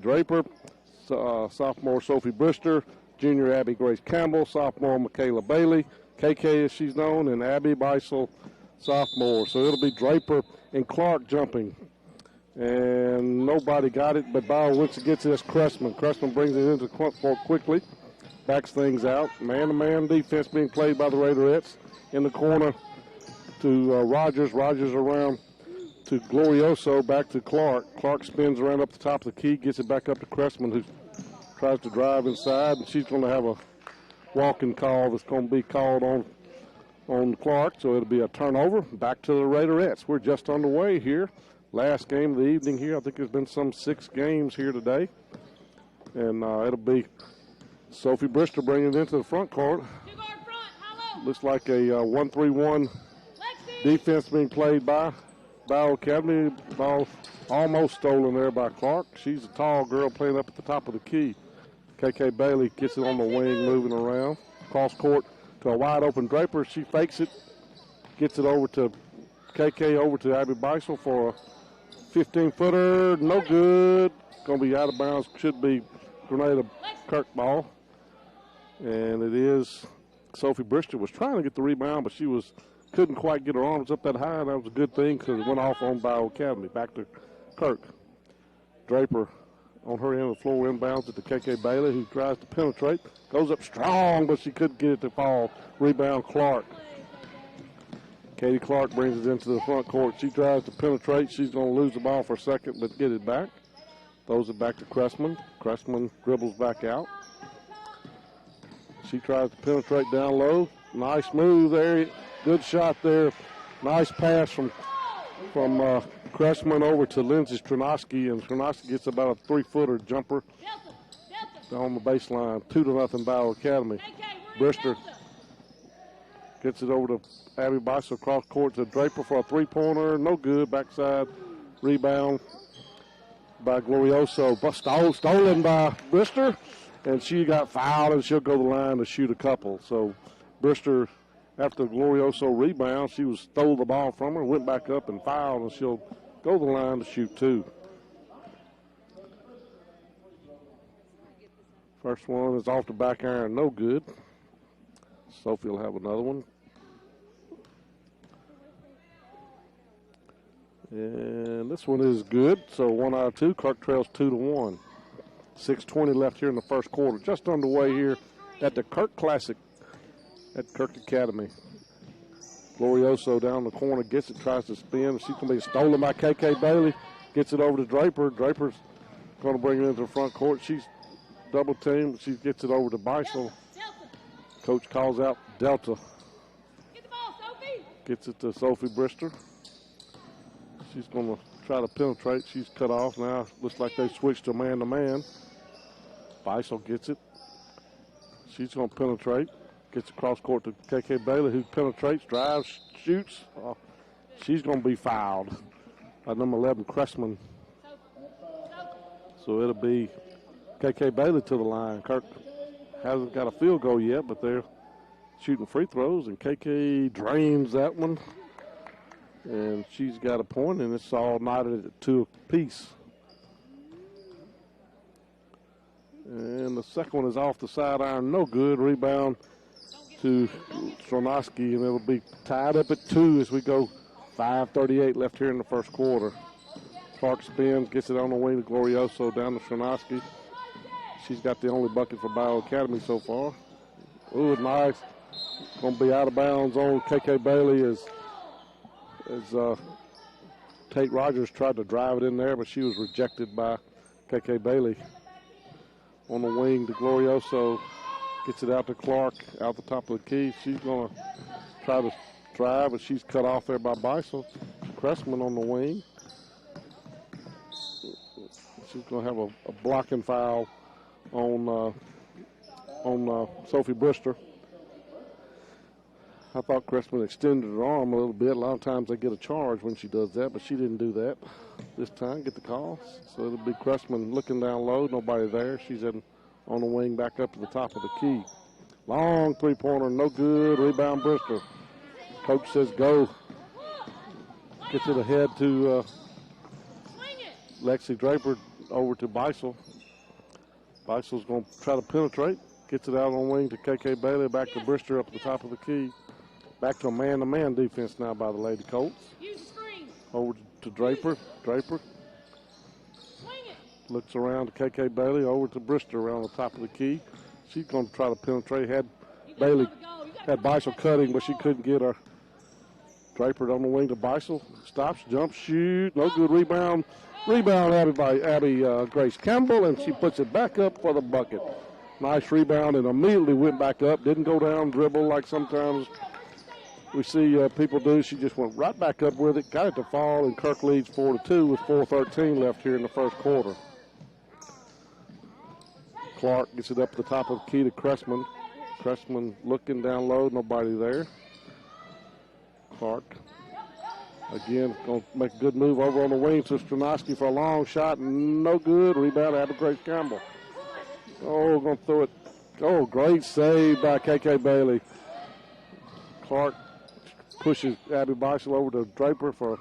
Draper, sophomore Sophie Brister, junior Abby Grace Campbell, sophomore Michaela Bailey, KK as she's known, and Abby Beisel, sophomore. So it'll be Draper and Clark jumping. And nobody got it, but Bayou once it gets this Cressman. Cressman brings it into the front court quickly, backs things out. Man-to-man defense being played by the Raiderettes in the corner to Rogers. Rogers around to Glorioso, back to Clark. Clark spins around up the top of the key, gets it back up to Cressman, who tries to drive inside, and she's going to have a walking call that's going to be called on Clark, so it'll be a turnover. Back to the Raiderettes. We're just underway here. Last game of the evening here. I think there's been some 6 games here today. And it'll be Sophie Brister bringing it into the front court. Looks like a 1-3-1 defense being played by Bayou Academy. Ball almost stolen there by Clark. She's a tall girl playing up at the top of the key. KK Bailey gets it on the wing, moving around. Cross court to a wide open Draper. She fakes it, gets it over to KK, over to Abby Beisel for a 15-footer. No good. Going to be out of bounds. Should be Grenada Kirk ball. And it is Sophie Brister was trying to get the rebound, but she couldn't quite get her arms up that high. That was a good thing because it went off on Bayou Academy. Back to Kirk. Draper on her end of the floor, inbounds it to KK Bailey, who tries to penetrate. Goes up strong, but she couldn't get it to fall. Rebound Clark. Katie Clark brings it into the front court. She tries to penetrate. She's going to lose the ball for a second, but get it back. Throws it back to Cressman. Cressman dribbles back out. She tries to penetrate down low. Nice move there. Good shot there. Nice pass from Cressman over to Lindsay Stranoski, and Stranoski gets about a 3-footer jumper on the baseline. 2-0 Bayou Academy. Brister gets it over to Abby Beisel, cross court to Draper for a 3-pointer. No good. Backside rebound by Glorioso. Stolen by Brister, and she got fouled, and she'll go to the line to shoot a couple. So Brister, after Glorioso rebound, she stole the ball from her, went back up and fouled, and she'll go to the line to shoot 2. First one is off the back iron, no good. Sophie will have another one. And this one is good, so 1 out of 2. Kirk trails 2-1. 6:20 left here in the first quarter. Just underway here at the Kirk Classic at Kirk Academy. Glorioso down the corner, gets it, tries to spin. She's going to be stolen by KK Bailey. Gets it over to Draper. Draper's going to bring it into the front court. She's double teamed. She gets it over to Beisel. Coach calls out Delta. Get the ball, Sophie. Gets it to Sophie Brister. She's going to try to penetrate. She's cut off now. Looks like they switched to man-to-man. Beisel gets it. She's going to penetrate. Gets across court to KK Bailey, who penetrates, drives, shoots. She's going to be fouled by number 11, Cressman. So it'll be KK Bailey to the line. Kirk hasn't got a field goal yet, but they're shooting free throws, and KK drains that one. And she's got a point, and it's all knotted at 2 apiece. And the second one is off the side iron, no good. Rebound to Stranoski, and it'll be tied up at 2 as we go. 5:38 left here in the first quarter. Clark spins, gets it on the wing to Glorioso, down to Stranoski. She's got the only bucket for Bayou Academy so far. Ooh, nice. Going to be out of bounds on KK Bailey as Tate Rogers tried to drive it in there, but she was rejected by KK Bailey. On the wing to Glorioso. Gets it out to Clark, out the top of the key. She's going to try to drive, but she's cut off there by Beisel. Cressman on the wing. She's going to have a blocking foul on Sophie Brister. I thought Cressman extended her arm a little bit. A lot of times they get a charge when she does that, but she didn't do that this time. Get the call. So it'll be Cressman looking down low. Nobody there. She's on the wing back up to the top of the key. Long 3-pointer, no good. Rebound Brister. Coach says go. Gets it ahead to Lexi Draper. over to Beisel. Beisel's going to try to penetrate. Gets it out on wing to KK Bailey. Back to Brister up at the top of the key. Back to a man-to-man defense now by the Lady Colts. Use the screen. Over to Draper. Draper Swing it. looks around to KK Bailey. Over to Brister around the top of the key. She's going to try to penetrate. Had Bailey had Beisel cutting, but she couldn't get her. Draper on the wing to Beisel. Stops, jumps, shoot. No good. Rebound. Rebound added by Abby Grace Campbell, and she puts it back up for the bucket. Nice rebound, and immediately went back up. Didn't go down, dribble like sometimes we see people do. She just went right back up with it. Got it to fall, and Kirk leads 4-2 with 4:13 left here in the first quarter. Clark gets it up the top of the key to Cressman. Cressman looking down low, nobody there. Clark again going to make a good move over on the wing to Stranoski for a long shot. No good. Rebound, Abby Grace Campbell. Oh, going to throw it. Oh, great save by KK Bailey. Clark pushes Abby Beisel over to Draper for.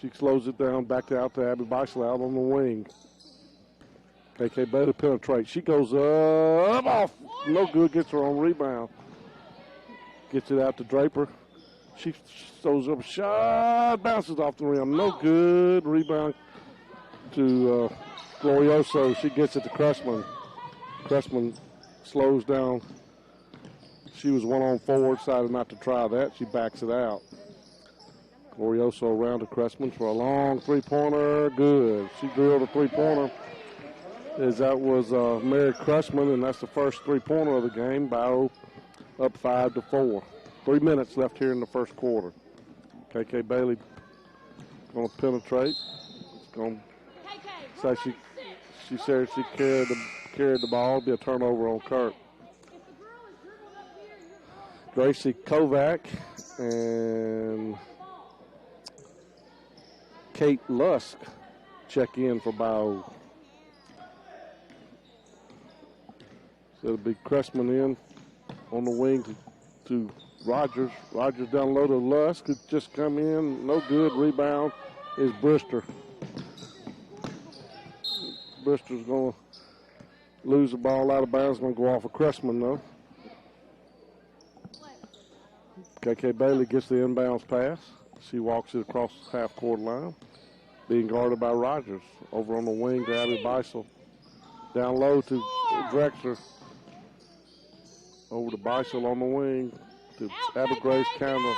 She slows it down, back out to Abby Beisel out on the wing. KK Bailey penetrates. She goes up, off. No good. Gets her on rebound. Gets it out to Draper. She throws up a shot, bounces off the rim. No good. Rebound to Glorioso. She gets it to Cressman. Cressman slows down. She was 1-on-4, decided not to try that. She backs it out. Glorioso around to Cressman for a long three-pointer. Good. She drilled a three-pointer. As that was Mary Cressman, and that's the first three-pointer of the game. Bayou up 5-4. 3 minutes left here in the first quarter. KK Bailey going to penetrate. It's going to say she said she carried the ball. It'll be a turnover on Kirk. Gracie Kovac and Kate Lusk check in for Bayou. So it'll be Cressman in on the wing to Rogers. Rogers down low to Lusk, who just come in. No good. Rebound is Brister. Brister's going to lose the ball out of bounds. Going to go off of Cressman, though. KK Bailey gets the inbounds pass. She walks it across the half-court line. Being guarded by Rogers. Over on the wing to Abby Beisel. Down low to Drexler. Over to Beisel on the wing to Abby Grace Campbell.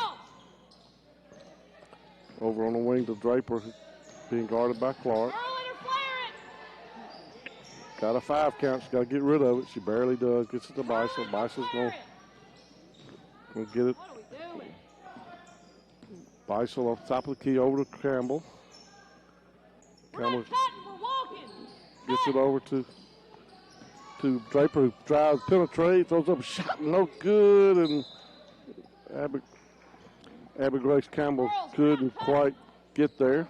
Over on the wing to Draper, being guarded by Clark. Got a 5 count. She's got to get rid of it. She barely does. Gets it to Beisel. Beisel's going to get it. Beisel off the top of the key over to Campbell. Campbell gets it over to Draper, who drives, penetrates, throws up a shot, no good, and Abby Grace Campbell couldn't quite get there.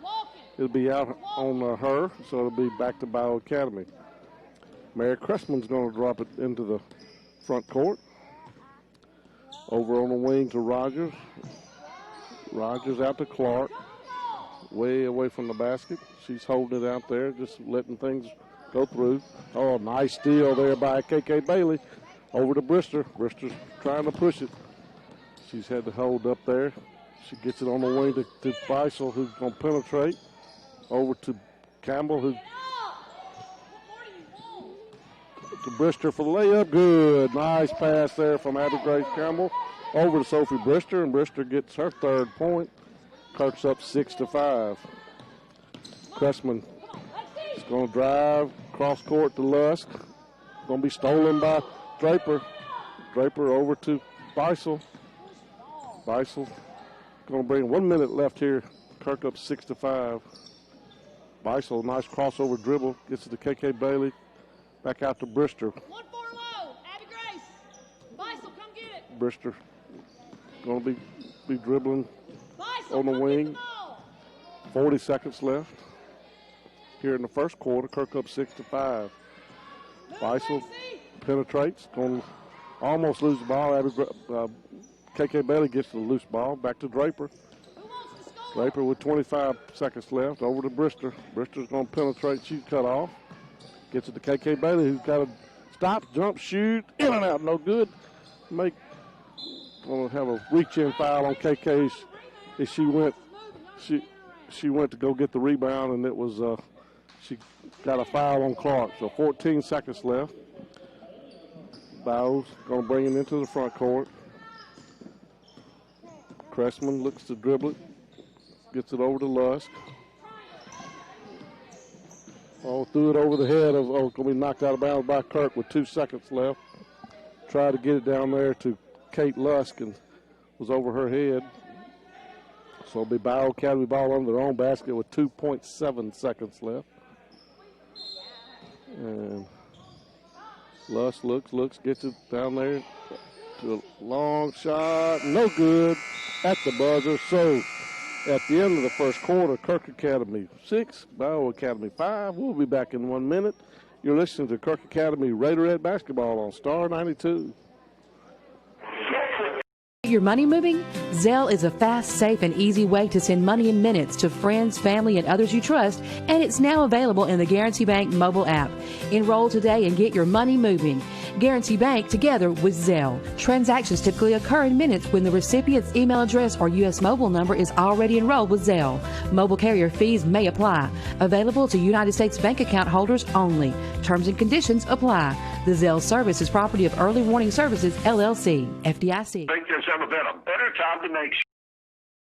It'll be out on her, so it'll be back to Bayou Academy. Mary Cressman's going to drop it into the front court. Over on the wing to Rogers. Rogers out to Clark, way away from the basket. She's holding it out there, just letting things go through. Oh, nice steal there by KK Bailey. Over to Brister. Brister's trying to push it. She's had to hold up there. She gets it on the wing to Beisel, who's going to penetrate. Over to Campbell, who to Brister for the layup. Good. Nice pass there from Abby Grace Campbell. Over to Sophie Brister, and Brister gets her 3rd point. Kirk's up 6-5. Cressman is going to drive cross court to Lusk. Going to be stolen by Draper. Draper over to Beisel. Beisel going to bring 1 minute left here. Kirk up 6-5. Beisel, nice crossover dribble. Gets it to KK Bailey. Back out to Brister. 1-4 low. Abby Grace. Beisel, come get it. Brister going to be dribbling Beisel, on the wing. 40 seconds left here in the first quarter. Kirk up 6-5. Beisel penetrates. Going to almost lose the ball. KK Bailey gets the loose ball. Back to Draper. Draper with 25 seconds left. Over to Brister. Brister's going to penetrate. She's cut off. Gets it to KK Bailey, who's got to stop, jump, shoot, in and out, no good. Going to have a reach-in foul on KK. As she went to go get the rebound, and it was she got a foul on Clark. So 14 seconds left. Bayou's going to bring it into the front court. Cressman looks to dribble it. Gets it over to Lusk. Threw it over the head of, going to be knocked out of bounds by Kirk with 2 seconds left. Tried to get it down there to Kate Lusk and was over her head. So it'll be Bayou Academy ball under their own basket with 2.7 seconds left. And Lusk looks, gets it down there to a long shot. No good at the buzzer. So at the end of the first quarter, Kirk Academy 6, Bayou Academy 5. We'll be back in 1 minute. You're listening to Kirk Academy Raiderette Basketball on Star 92. Your money moving? Zelle is a fast, safe, and easy way to send money in minutes to friends, family, and others you trust, and it's now available in the Guarantee Bank mobile app. Enroll today and get your money moving. Guarantee Bank together with Zelle. Transactions typically occur in minutes when the recipient's email address or U.S. mobile number is already enrolled with Zelle. Mobile carrier fees may apply. Available to United States bank account holders only. Terms and conditions apply. The Zelle service is property of Early Warning Services, LLC, FDIC. Think there's ever been a better time to make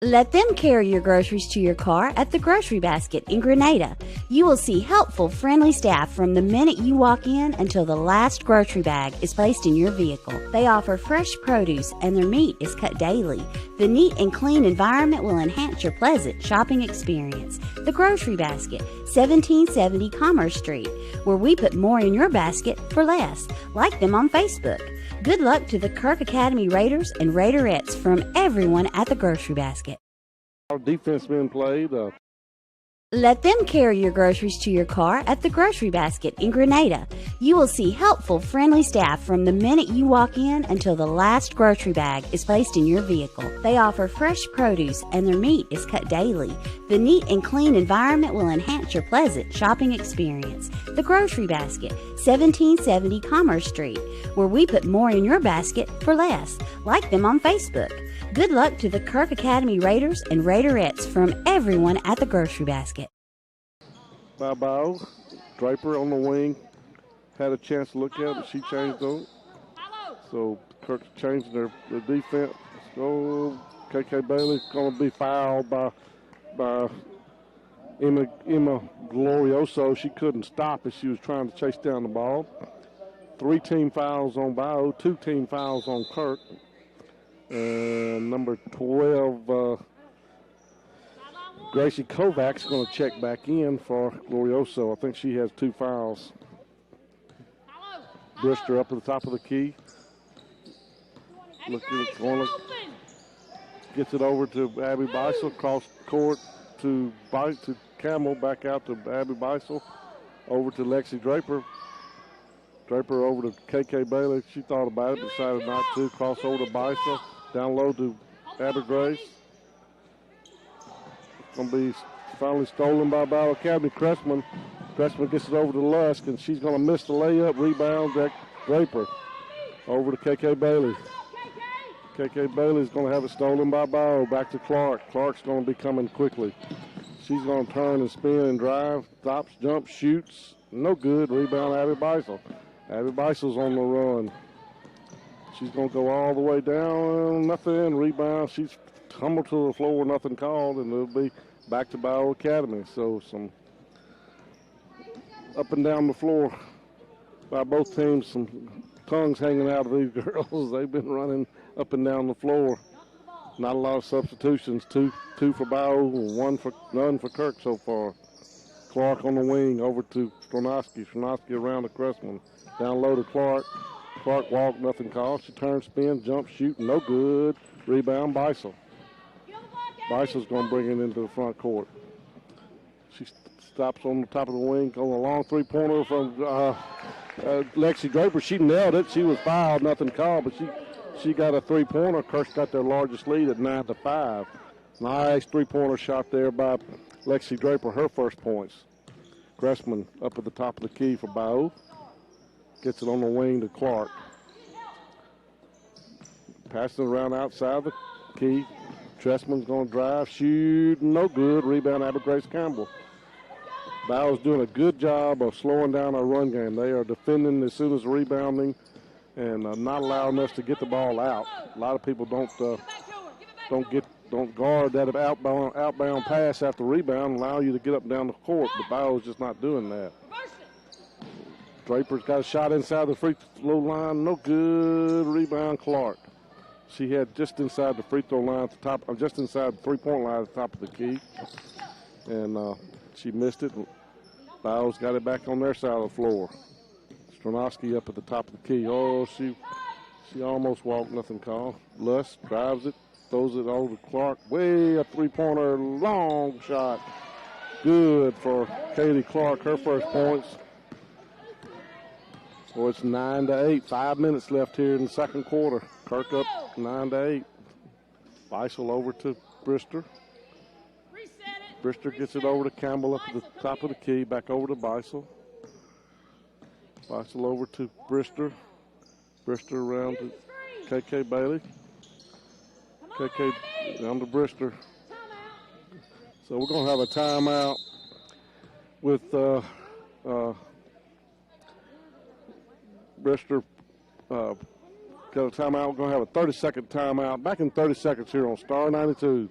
Let them carry your groceries to your car at the Grocery Basket in Grenada. You will see helpful, friendly staff from the minute you walk in until the last grocery bag is placed in your vehicle. They offer fresh produce and their meat is cut daily. The neat and clean environment will enhance your pleasant shopping experience. The Grocery Basket, 1770 Commerce Street, where we put more in your basket for less. Like them on Facebook. Good luck to the Kirk Academy Raiders and Raiderettes from everyone at the Grocery Basket. Our defense been played. Let them carry your groceries to your car at the Grocery Basket in Grenada. You will see helpful, friendly staff from the minute you walk in until the last grocery bag is placed in your vehicle. They offer fresh produce and their meat is cut daily. The neat and clean environment will enhance your pleasant shopping experience. The Grocery Basket, 1770 Commerce Street, where we put more in your basket for less. Like them on Facebook. Good luck to the Kirk Academy Raiders and Raiderettes from everyone at the Grocery Basket. Bayou, Draper on the wing, had a chance to look at it, but she changed on it. So Kirk's changing their defense. So KK Bailey's going to be fouled by Emma Glorioso. She couldn't stop as she was trying to chase down the ball. 3 team fouls on Bayou, 2 team fouls on Kirk. And number 12, Gracie Kovac's going to check back in for Glorioso. I think she has 2 fouls. Brister up at the top of the key. Looking at the corner. Gets it over to Abby Beisel. Cross court to Camel. Back out to Abby Beisel. Over to Lexi Draper. Draper over to KK Bailey. She thought about it, decided not to. Cross over to Beisel. Down low to Abby Grace. It's going to be finally stolen by Bayou Academy. Cressman gets it over to Lusk, and she's going to miss the layup. Rebound, Draper. Over to KK Bailey. KK Bailey's going to have it stolen by Bayou. Back to Clark. Clark's going to be coming quickly. She's going to turn and spin and drive. Stops, jumps, shoots. No good. Rebound, Abby Beisel. Abby Beisel's on the run. She's going to go all the way down. Nothing. Rebound. She's tumbled to the floor. Nothing called. And it'll be back to Bayou Academy. So some up and down the floor by both teams. Some tongues hanging out of these girls. They've been running up and down the floor. Not a lot of substitutions. Two for Bayou, none for Kirk so far. Clark on the wing over to Stronowski. Stronowski around to Cressman. Down low to Clark. Clark walked, nothing called. She turns, spins, jumps, shoot, no good. Rebound, Beisel. Beisel's going to bring it into the front court. She stops on the top of the wing, on a long three-pointer from Lexi Draper. She nailed it. She was fouled, nothing called, but she got a three-pointer. Kirk got their largest lead at 9-5. Nice three-pointer shot there by Lexi Draper, her first points. Cressman up at the top of the key for Bayou. Gets it on the wing to Clark. Passing it around outside the key. Tressman's going to drive, shoot, no good. Rebound, Abby Grace Campbell. Bayou's doing a good job of slowing down our run game. They are defending as soon as rebounding and not allowing us to get the ball out. A lot of people don't guard that outbound pass after rebound, allow you to get up and down the court. But Bayou's just not doing that. Draper's got a shot inside the free throw line, no good. Rebound, Clark. She had just inside the free throw line at the top, just inside the three-point line at the top of the key, and she missed it. Bayou's got it back on their side of the floor. Stronowski up at the top of the key. Oh, she almost walked, nothing called. Lust drives it, throws it over to Clark. Way a three-pointer, long shot. Good for Katie Clark, her first points. So it's 9-8. 5 minutes left here in the second quarter. Kirk up 9-8. Beisel over to Brister. Brister gets it over to Campbell up at the top of the key. Back over to Beisel. Beisel over to Brister. Brister around to KK Bailey. KK down to Brister. So we're going to have a timeout with Brister. Got a timeout. We're going to have a 30-second timeout. Back in 30 seconds here on Star 92.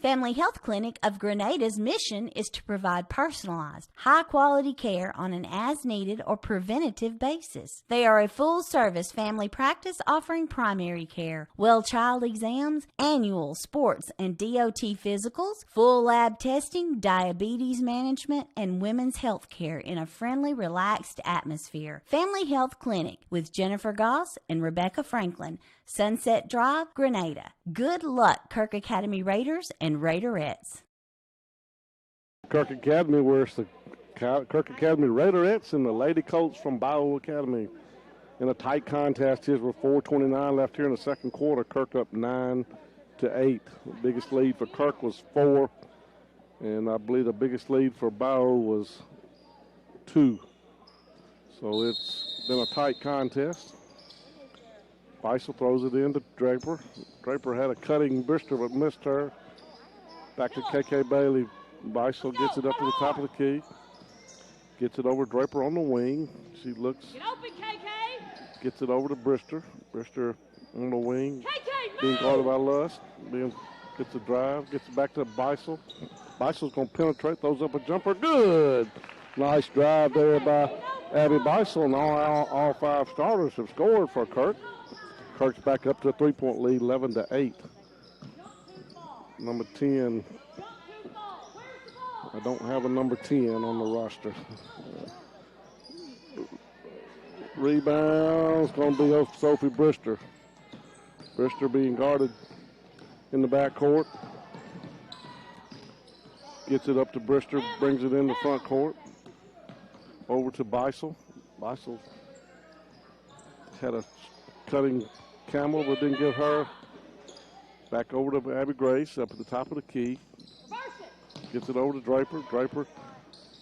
Family Health Clinic of Grenada's mission is to provide personalized, high-quality care on an as-needed or preventative basis. They are a full-service family practice offering primary care, well child exams, annual sports and DOT physicals, full lab testing, diabetes management, and women's health care in a friendly, relaxed atmosphere. Family Health Clinic with Jennifer Goss and Rebecca Franklin, Sunset Drive, Grenada. Good luck, Kirk Academy Raiders and Raiderettes. Kirk Academy, where it's the Kirk Academy Raiderettes and the Lady Colts from Bayou Academy in a tight contest. Here's with 4:29 left here in the second quarter. Kirk up 9-8. The biggest lead for Kirk was 4, and I believe the biggest lead for Bayou was 2. So it's been a tight contest. Beisel throws it in to Draper. Draper had a cutting Brister but missed her. Back to KK Bailey. Beisel gets it up to the top of the key. Gets it over Draper on the wing. She looks. Get open, KK. Gets it over to Brister. Brister on the wing. KK, being guarded by Lust. Gets a drive. Gets it back to Beisel. Beisel's going to penetrate. Throws up a jumper. Good. Nice drive there by Abby Beisel. And all 5 starters have scored for Kirk. Kirk's back up to a 3-point lead, 11-8. Number 10. I don't have a number 10 on the roster. Rebound's going to be Sophie Brister. Brister being guarded in the backcourt. Gets it up to Brister, brings it in the front court. Over to Beisel. Beisel had a cutting Campbell, but didn't get her. Back over to Abby Grace up at the top of the key. Gets it over to Draper. Draper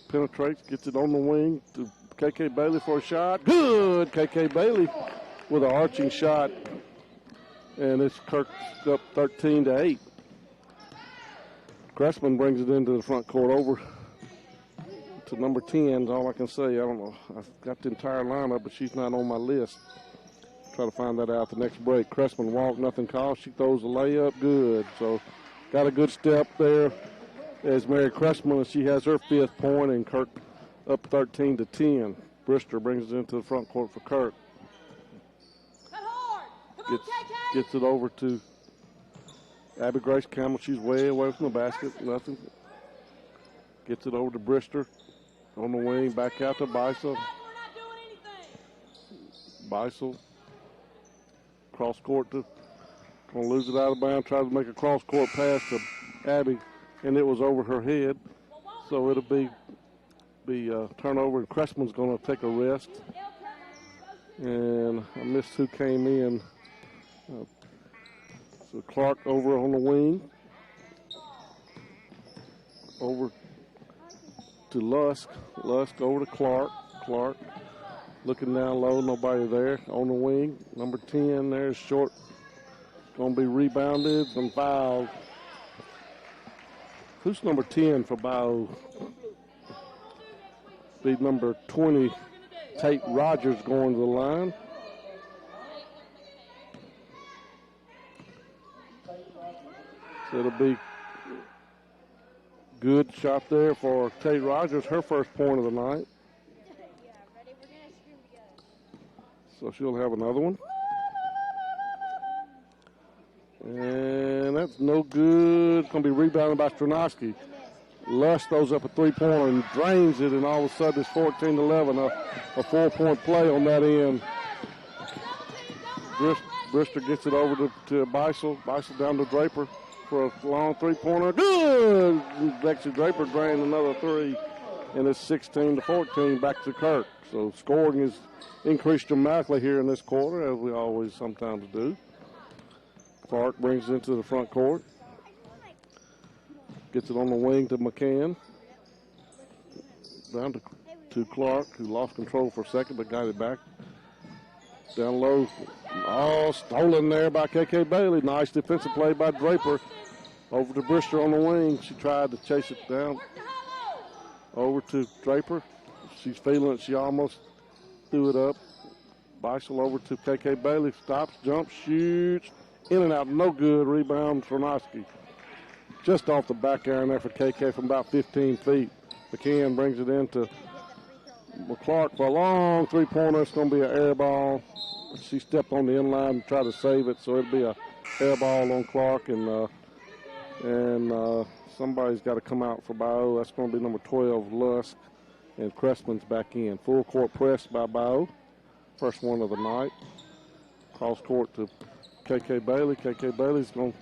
penetrates, gets it on the wing to KK Bailey for a shot. Good! KK Bailey with an arching shot. And it's Kirk up 13-8. Cressman brings it into the front court over to number 10 is all I can say. I don't know. I've got the entire lineup, but she's not on my list. Try to find that out the next break. Cressman walk, nothing called. She throws a layup, good. So got a good step there as Mary Cressman, and she has her 5th point, and Kirk up 13-10. Brister brings it into the front court for Kirk. Gets it over to Abby Grace Campbell. She's way away from the basket, nothing. Gets it over to Brister on the wing, back out to Beisel. Beisel. Cross court to, going to lose it out of bounds, tries to make a cross court pass to Abby, and it was over her head. So it'll be turnover, and Cressman's going to take a rest. And I missed who came in. So Clark over on the wing. Over to Lusk. Lusk over to Clark. Clark looking down low, nobody there on the wing. Number 10 there, short. Going to be rebounded and fouled. Who's number 10 for Bayou? Be number 20, Tate Rogers, going to the line. So it'll be good shot there for Tate Rogers, her first point of the night. So she'll have another one. And that's no good. It's going to be rebounded by Stranoski. Lush throws up a three-pointer and drains it, and all of a sudden it's 14-11, a 4-point play on that end. Brister gets it over to Beisel. Beisel down to Draper for a long three-pointer. Good! Lexi Draper drained another three, and it's 16-14 back to Kirk. So scoring is increased dramatically here in this quarter, as we always sometimes do. Clark brings it into the front court. Gets it on the wing to McCann. Down to Clark, who lost control for a second but got it back. Down low. Oh, stolen there by KK Bailey. Nice defensive play by Draper. Over to Brister on the wing. She tried to chase it down. Over to Draper. She's feeling it. She almost threw it up. Beisel over to KK Bailey. Stops, jumps, shoots. In and out, no good. Rebound, Tronoski. Just off the back iron there for KK from about 15 feet. McCann brings it into Clark for a long three-pointer. It's going to be an air ball. She stepped on the inline and tried to save it, so it'll be a air ball on Clark, and somebody's got to come out for Bayou. That's going to be number 12, Lusk, and Cressman's back in. Full court press by Bayou. First one of the night. Cross court to KK Bailey. KK Bailey's going to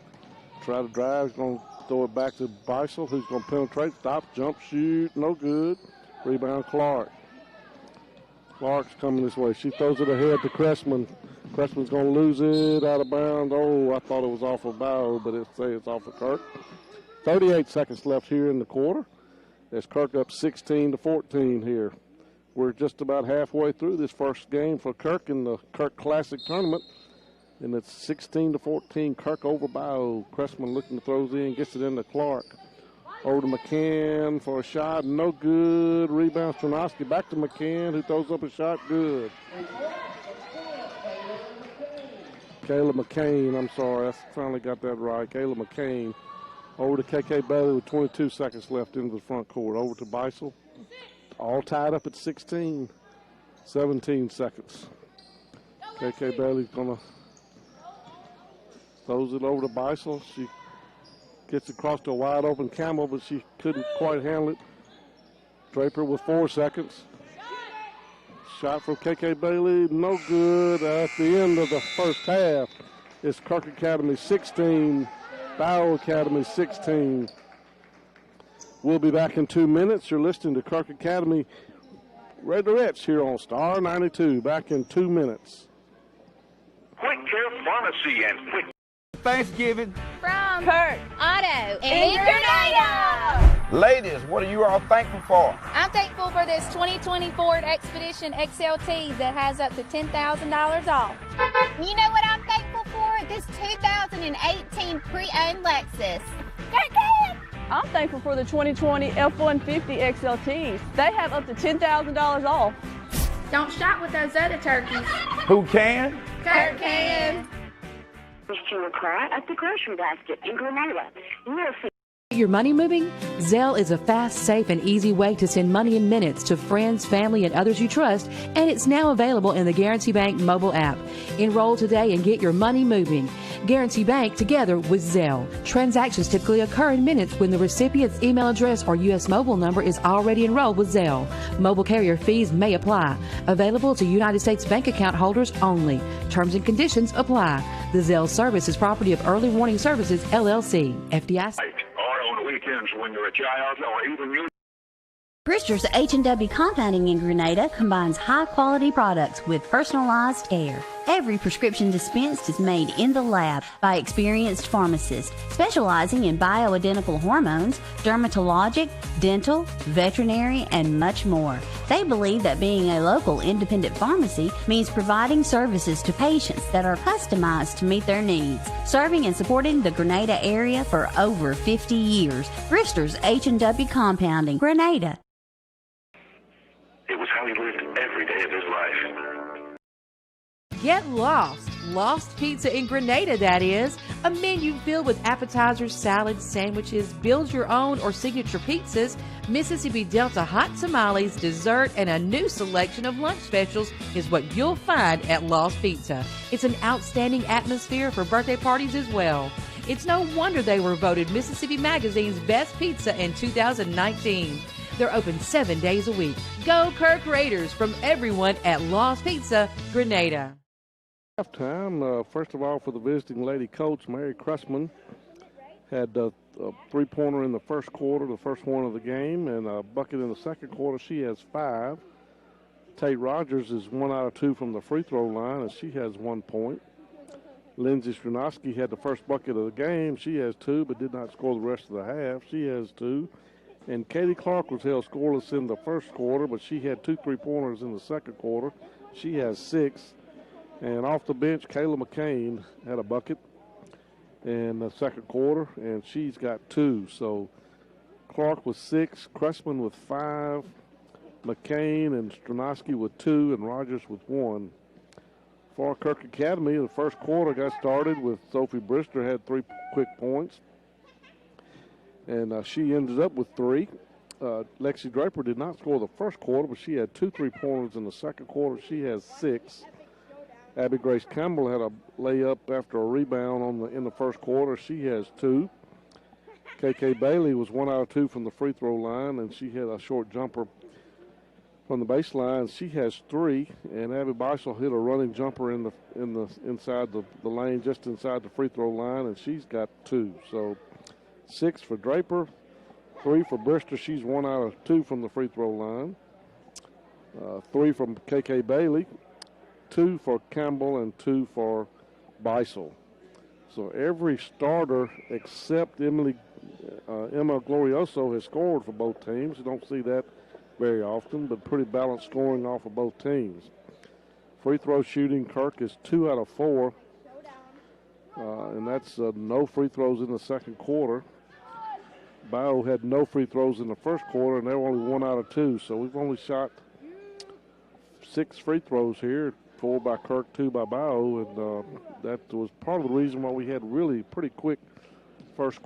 try to drive. He's going to throw it back to Beisel, who's going to penetrate. Stop, jump, shoot. No good. Rebound, Clark. Clark's coming this way. She throws it ahead to Cressman. Cressman's going to lose it out of bounds. Oh, I thought it was off of Bayou, but it's off of Kirk. 38 seconds left here in the quarter. As Kirk up 16-14 here. We're just about halfway through this first game for Kirk in the Kirk Classic Tournament. And it's 16-14, Kirk over Bayou. Cressman looking to throws in, gets it into Clark. Over to McCann for a shot, no good. Rebound, Stranoski back to McCann, who throws up a shot, good. Kayla McCain, I'm sorry, I finally got that right. Kayla McCain over to KK Bailey with 22 seconds left into the front court. Over to Beisel, all tied up at 16, 17 seconds. KK Bailey's going to throws it over to Beisel. She gets across to a wide open Campbell, but she couldn't quite handle it. Draper with 4 seconds. Shot from KK Bailey, no good. At the end of the first half, it's Kirk Academy 16, Bayou Academy 16. We'll be back in 2 minutes. You're listening to Kirk Academy Reds here on Star 92. Back in 2 minutes. Quick Care Pharmacy and Quick Thanksgiving From Kirk Auto in Grenada. Ladies, what are you all thankful for? I'm thankful for this 2020 Ford Expedition XLT that has up to $10,000 off. You know what I'm thankful for? This 2018 pre-owned Lexus. I'm thankful for the 2020 F-150 XLTs. They have up to $10,000 off. Don't shop with those other turkeys. Who can? Kirk can. To your car at the Grocery Basket in Grenada. You will see. Your money moving? Zelle is a fast, safe, and easy way to send money in minutes to friends, family, and others you trust, and it's now available in the Guarantee Bank mobile app. Enroll today and get your money moving. Guarantee Bank together with Zelle. Transactions typically occur in minutes when the recipient's email address or U.S. mobile number is already enrolled with Zelle. Mobile carrier fees may apply. Available to United States bank account holders only. Terms and conditions apply. The Zelle service is property of Early Warning Services, LLC. FDIC. or on weekends when you're a child or even you. Brister's H&W Compounding in Grenada combines high-quality products with personalized care. Every prescription dispensed is made in the lab by experienced pharmacists specializing in bioidentical hormones, dermatologic, dental, veterinary, and much more. They believe that being a local independent pharmacy means providing services to patients that are customized to meet their needs. Serving and supporting the Grenada area for over 50 years. Brewster's H&W Compounding, Grenada. It was how he lived every day of his life. Get lost. Lost Pizza in Grenada, that is. A menu filled with appetizers, salads, sandwiches, build your own or signature pizzas, Mississippi Delta hot tamales, dessert, and a new selection of lunch specials is what you'll find at Lost Pizza. It's an outstanding atmosphere for birthday parties as well. It's no wonder they were voted Mississippi Magazine's best pizza in 2019. They're open 7 days a week. Go Kirk Raiders from everyone at Lost Pizza, Grenada. Halftime, first of all, for the visiting lady coach, Mary Cressman, had a three-pointer in the first quarter, the first one of the game, and a bucket in the second quarter. She has 5. Tate Rogers is 1 out of 2 from the free throw line, and she has 1 point. Lindsay Strunowski had the first bucket of the game. She has 2, but did not score the rest of the half. She has 2. And Katie Clark was held scoreless in the first quarter, but she had 2 3-pointers in the second quarter. She has 6. And off the bench, Kayla McCain had a bucket in the second quarter, and she's got 2. So Clark with 6, Cressman with 5, McCain and Strunowski with 2, and Rogers with 1. For Kirk Academy, the first quarter got started with Sophie Brister had 3 quick points, and she ended up with 3. Lexi Draper did not score the first quarter, but she had 2 3-pointers in the second quarter. She has 6. Abby Grace Campbell had a layup after a rebound in the first quarter. She has 2. KK Bailey was 1 out of 2 from the free throw line, and she had a short jumper from the baseline. She has 3, and Abby Beisel hit a running jumper in the inside the lane, just inside the free throw line, and she's got 2. So 6 for Draper, 3 for Brister. She's 1 out of 2 from the free throw line. 3 from KK Bailey. 2 for Campbell and 2 for Beisel. So every starter except Emma Glorioso has scored for both teams. You don't see that very often, but pretty balanced scoring off of both teams. Free throw shooting, Kirk is 2 out of 4, and that's no free throws in the second quarter. Bayou had no free throws in the first quarter, and they were only 1 out of 2. So we've only shot 6 free throws here. 4 by Kirk, 2 by Bayou, and that was part of the reason why we had really pretty quick first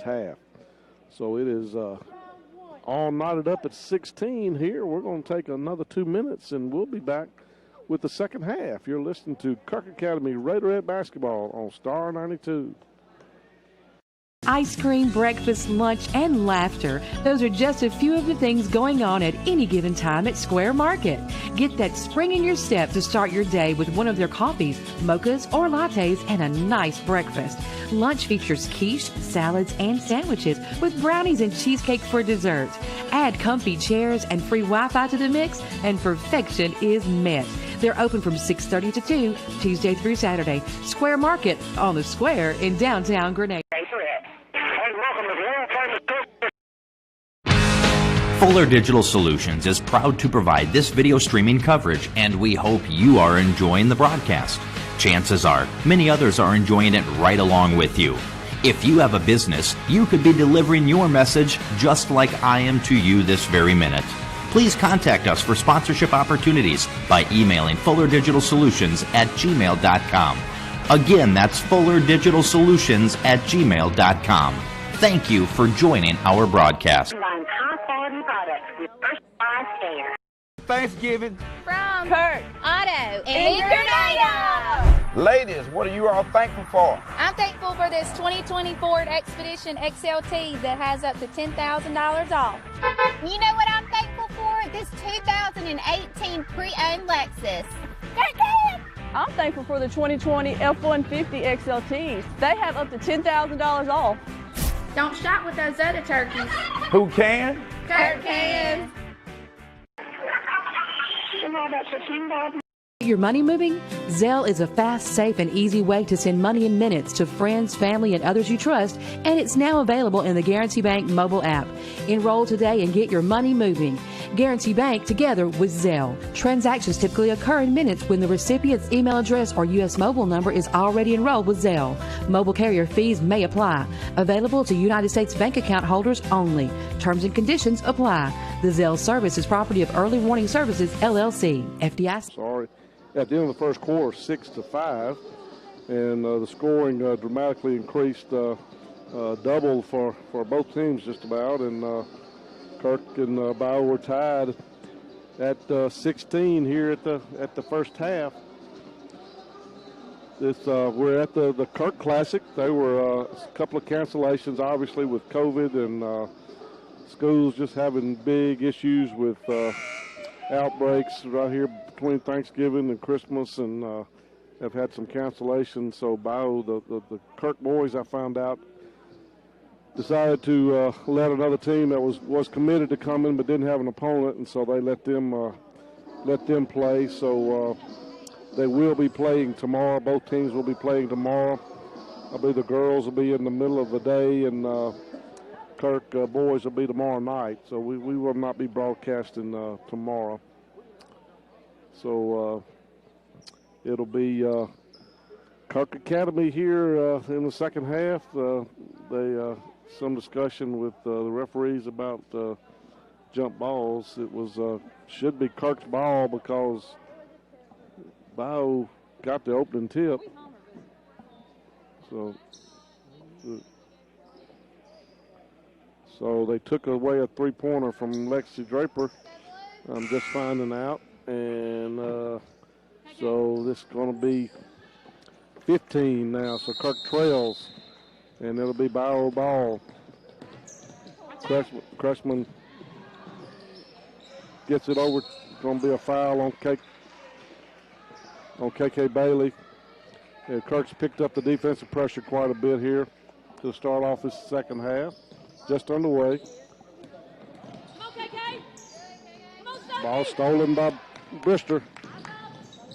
half. So it is all knotted up at 16 here. We're going to take another 2 minutes, and we'll be back with the second half. You're listening to Kirk Academy Raiderette Basketball on Star 92. Ice cream, breakfast, lunch, and laughter. Those are just a few of the things going on at any given time at Square Market. Get that spring in your step to start your day with one of their coffees, mochas, or lattes, and a nice breakfast. Lunch features quiche, salads, and sandwiches with brownies and cheesecake for dessert. Add comfy chairs and free Wi-Fi to the mix, and perfection is met. They're open from 6:30 to 2, Tuesday through Saturday. Square Market on the Square in downtown Grenada. Fuller Digital Solutions is proud to provide this video streaming coverage, and we hope you are enjoying the broadcast. Chances are, many others are enjoying it right along with you. If you have a business, you could be delivering your message just like I am to you this very minute. Please contact us for sponsorship opportunities by emailing fullerdigitalsolutions@gmail.com. Again, that's fullerdigitalsolutions@gmail.com. Thank you for joining our broadcast. Thanksgiving From Kirk. Auto In Grenada. Ladies, what are you all thankful for? I'm thankful for this 2020 Ford Expedition XLT that has up to $10,000 off. You know what I'm thankful for? This 2018 pre-owned Lexus. I'm thankful for the 2020 F-150 XLTs. They have up to $10,000 off. Don't shop with those other turkeys. Who can? Kirk can. Your money moving? Zelle is a fast, safe, and easy way to send money in minutes to friends, family, and others you trust, and it's now available in the Guarantee Bank mobile app. Enroll today and get your money moving. Guarantee Bank together with Zelle. Transactions typically occur in minutes when the recipient's email address or U.S. mobile number is already enrolled with Zelle. Mobile carrier fees may apply. Available to United States bank account holders only. Terms and conditions apply. The Zelle service is property of Early Warning Services, LLC. FDIC. Sorry. At the end of the first quarter, 6-5, and the scoring dramatically increased, doubled for both teams just about, and Kirk and Bayou were tied at 16 here at the first half. We're at the Kirk Classic. There were a couple of cancellations, obviously, with COVID and schools just having big issues with outbreaks right here between Thanksgiving and Christmas, and have had some cancellations. So Bayou, the Kirk boys, I found out, decided to let another team that was committed to come in but didn't have an opponent, and so they let them play. So they will be playing tomorrow. Both teams will be playing tomorrow. I believe the girls will be in the middle of the day, and Kirk boys will be tomorrow night. So we will not be broadcasting tomorrow. So it'll be Kirk Academy here in the second half. Some discussion with the referees about jump balls. It was should be Kirk's ball because Bayou got the opening tip. So they took away a three-pointer from Lexi Draper. I'm just finding out. And so this is going to be 15 now. So Kirk trails, and it'll be Bayou ball. Cressman gets it over. It's going to be a foul on KK Bailey. And Kirk's picked up the defensive pressure quite a bit here to start off this second half. Just underway. Ball stolen by Brister.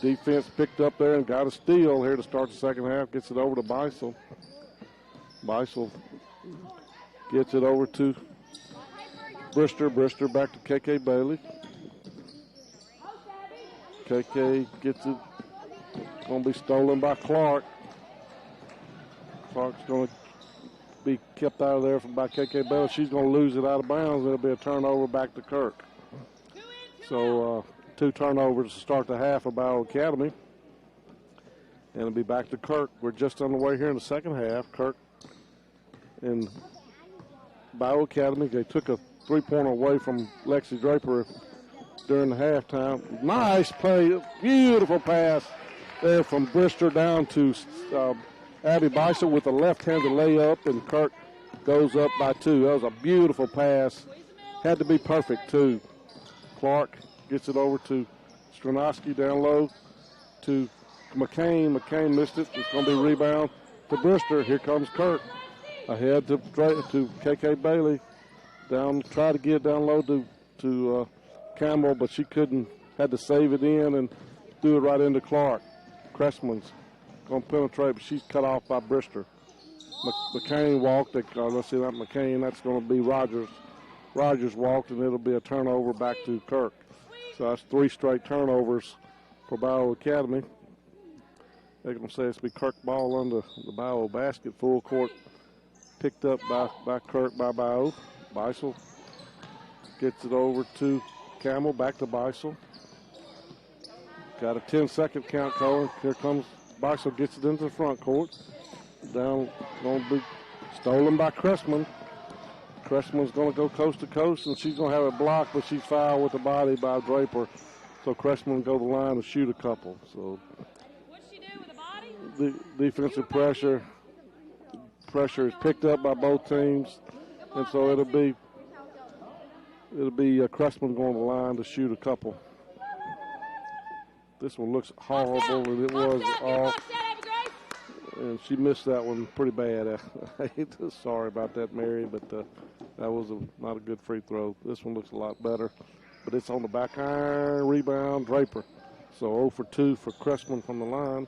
Defense picked up there and got a steal here to start the second half. Gets it over to Beisel. Beisel gets it over to Brister. Brister back to KK Bailey. KK gets it. Going to be stolen by Clark. Clark's going to be kept out of there by KK Bailey. She's going to lose it out of bounds. It'll be a turnover back to Kirk. So 2 turnovers to start the half of Bayou Academy. And it'll be back to Kirk. We're just on the way here in the second half. Kirk and Bayou Academy, they took a three-pointer away from Lexi Draper during the halftime. Nice play, beautiful pass there from Brister down to Abby Beisel with a left-handed layup, and Kirk goes up by 2. That was a beautiful pass. Had to be perfect, too. Clark gets it over to Stranoski down low to McCain. McCain missed it. It's going to be a rebound to Brister. Here comes Kirk. Ahead to KK Bailey. Down, try to get down low to Campbell, but she couldn't. Had to save it in and threw it right into Clark. Cressman's going to penetrate, but she's cut off by Brister. McCain walked. Let's see, not McCain. That's going to be Rogers. Rogers walked, and it'll be a turnover back to Kirk. So that's 3 straight turnovers for Bayou Academy. They're going to say it's be Kirk ball under the Bayou basket. Full court picked up by Kirk by Bayou. Beisel gets it over to Campbell, back to Beisel. Got a 10-second count going. Here comes Beisel, gets it into the front court. Down, going to be stolen by Cressman. Cressman's going to go coast to coast, and she's going to have it blocked, but she's fouled with the body by Draper. So Cressman go to the line to shoot a couple. So What'd she do with the body? the defensive pressure is picked up by both teams, and so it'll be Cressman going to the line to shoot a couple. This one looks horrible, and it was off. And she missed that one pretty bad. Sorry about that, Mary, but that was not a good free throw. This one looks a lot better, but it's on the back iron, rebound, Draper. So 0 for 2 for Cressman from the line.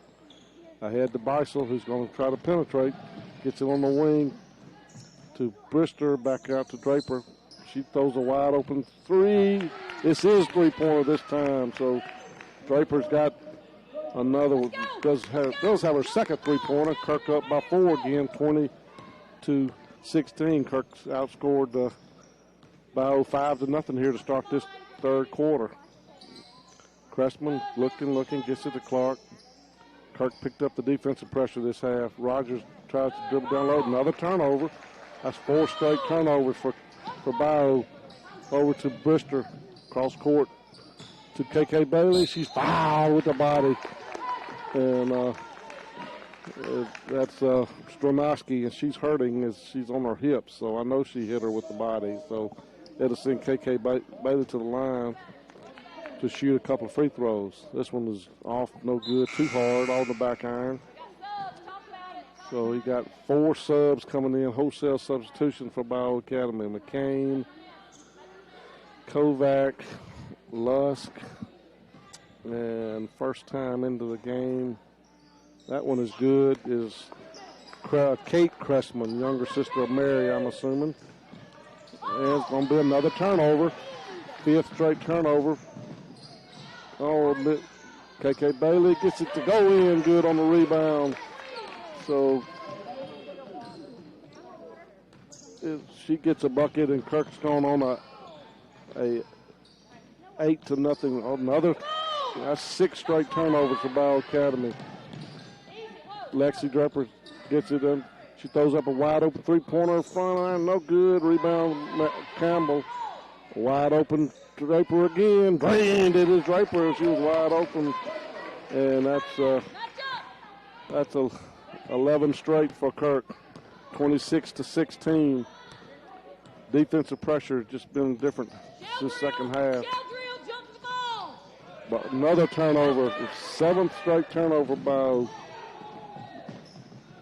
Ahead to Beisel, who's going to try to penetrate. Gets it on the wing to Brister, back out to Draper. She throws a wide open 3. This is 3-pointer this time. So Draper's got another, does have her second 3-pointer. Kirk up by 4 again, 20-16. Kirk's outscored Bayou 5-0 here to start this third quarter. Cressman looking, gets it to Clark. Kirk picked up the defensive pressure this half. Rogers tries to dribble down low. Another turnover. That's 4 straight turnovers for Bayou. Over to Brister. Cross court to KK Bailey. She's fouled with the body. And that's Stronowski, and she's hurting as she's on her hips. So I know she hit her with the body. So it'll send KK Bailey to the line to shoot a couple of free throws. This one is off, no good, too hard, on the back iron. So he got 4 subs coming in, wholesale substitution for Bayou Academy. McCain, Kovac, Lusk, and first time into the game. That one is good, is Kate Cressman, younger sister of Mary, I'm assuming. And it's going to be another turnover, 5th straight turnover. Oh, KK Bailey gets it to go in good on the rebound. So she gets a bucket, and Kirk's going on a 8-0. Another, that's 6 straight turnovers for Bayou Academy. Lexi Draper gets it in. She throws up a wide open 3-pointer front line, no good. Rebound Campbell, wide open. Draper again, drained it is Draper. She was wide open, and that's 11 straight for Kirk, 26-16. Defensive pressure just been different this second half. But another turnover, 7th straight turnover by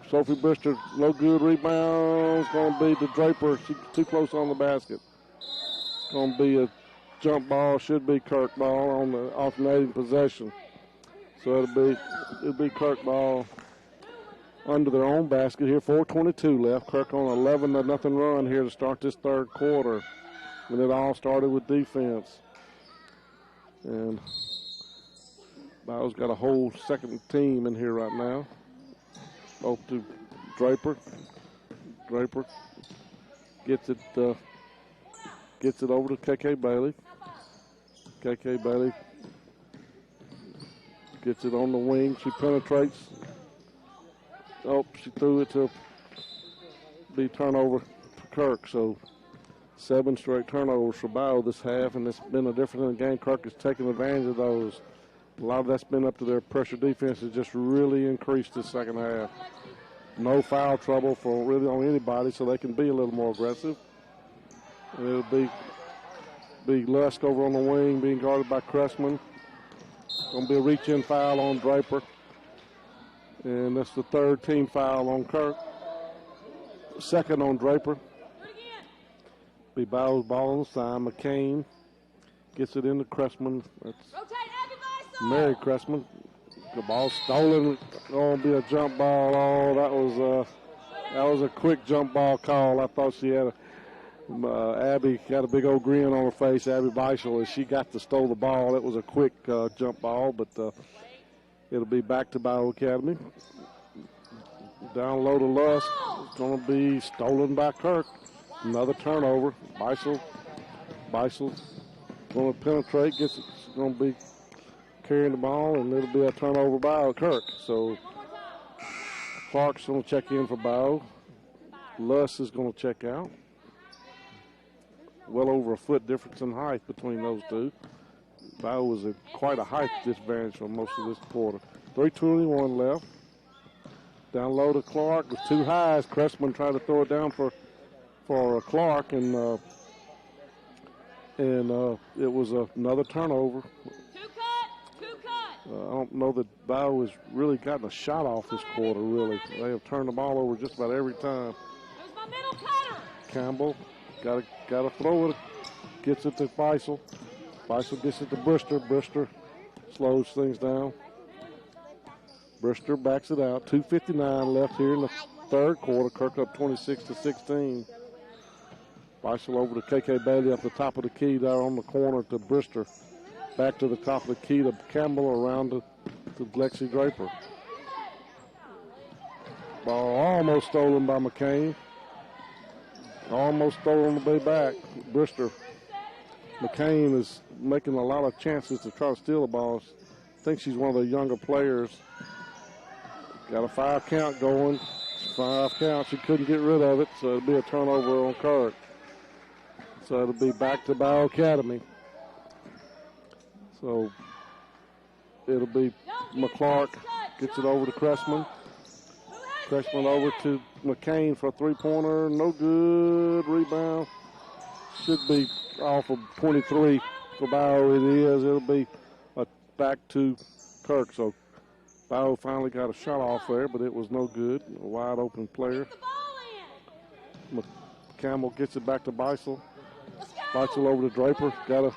Sophie Brister. No good rebound. It's going to be to Draper. She's too close on the basket. It's going to be a jump ball, should be Kirk ball on the alternating possession. So it'll be Kirk ball under their own basket here. 4:22 left. Kirk on 11-0 run here to start this third quarter. And it all started with defense. And Bayou's got a whole second team in here right now. Off to Draper. Draper gets it over to KK Bailey. KK Bailey gets it on the wing. She penetrates. Oh, she threw it to be turnover for Kirk. So 7 straight turnovers for Bayou this half, and it's been a difference in the game. Kirk has taken advantage of those. A lot of that's been up to their pressure defense has just really increased this second half. No foul trouble for really on anybody, so they can be a little more aggressive. And it'll be Lusk over on the wing, being guarded by Cressman. Going to be a reach-in foul on Draper. And that's the 3rd team foul on Kirk. 2nd on Draper. Be Bayou's ball on the side. McCain gets it into Cressman. That's Mary Cressman. The ball stolen. Going to be a jump ball. Oh, that was a quick jump ball call. I thought she had Abby got a big old grin on her face, Abby Beisel, as she got to stole the ball. It was a quick jump ball, but it'll be back to Bayou Academy. Down low to Lusk. It's going to be stolen by Kirk. Another turnover. Beisel going to penetrate. It's going to be carrying the ball, and it'll be a turnover by Kirk. So Clark's going to check in for Bayou. Lusk is going to check out. Well over a foot difference in height between those two. Bayou was quite a height disadvantage for most of this quarter. 3:21 left. Down low to Clark with 2 highs. Cressman tried to throw it down for Clark, and it was another turnover. I don't know that Bayou has really gotten a shot off this quarter, really. They have turned the ball over just about every time. Campbell got to throw it. Gets it to Beisel. Beisel gets it to Brister. Brister slows things down. Brister backs it out. 2:59 left here in the third quarter. Kirk up 26-16. Beisel over to KK Bailey up the top of the key there on the corner to Brister. Back to the top of the key to Campbell around to Lexi Draper. Ball almost stolen by McCain. Almost stolen on the way back. Brister. McCain is making a lot of chances to try to steal the ball. I think she's one of the younger players. Got a 5 count going. 5 count. She couldn't get rid of it, so it'll be a turnover on Kirk. So it'll be back to Bayou Academy. So it'll be McClark gets it over to Cressman. Cressman over to McCain for a 3-pointer. No good. Rebound. Should be off of 23 for Bayou. It is. It'll be back to Kirk. So Bayou finally got a shot off there, but it was no good. A wide open player. Campbell gets it back to Beisel. Beisel over to Draper. Got a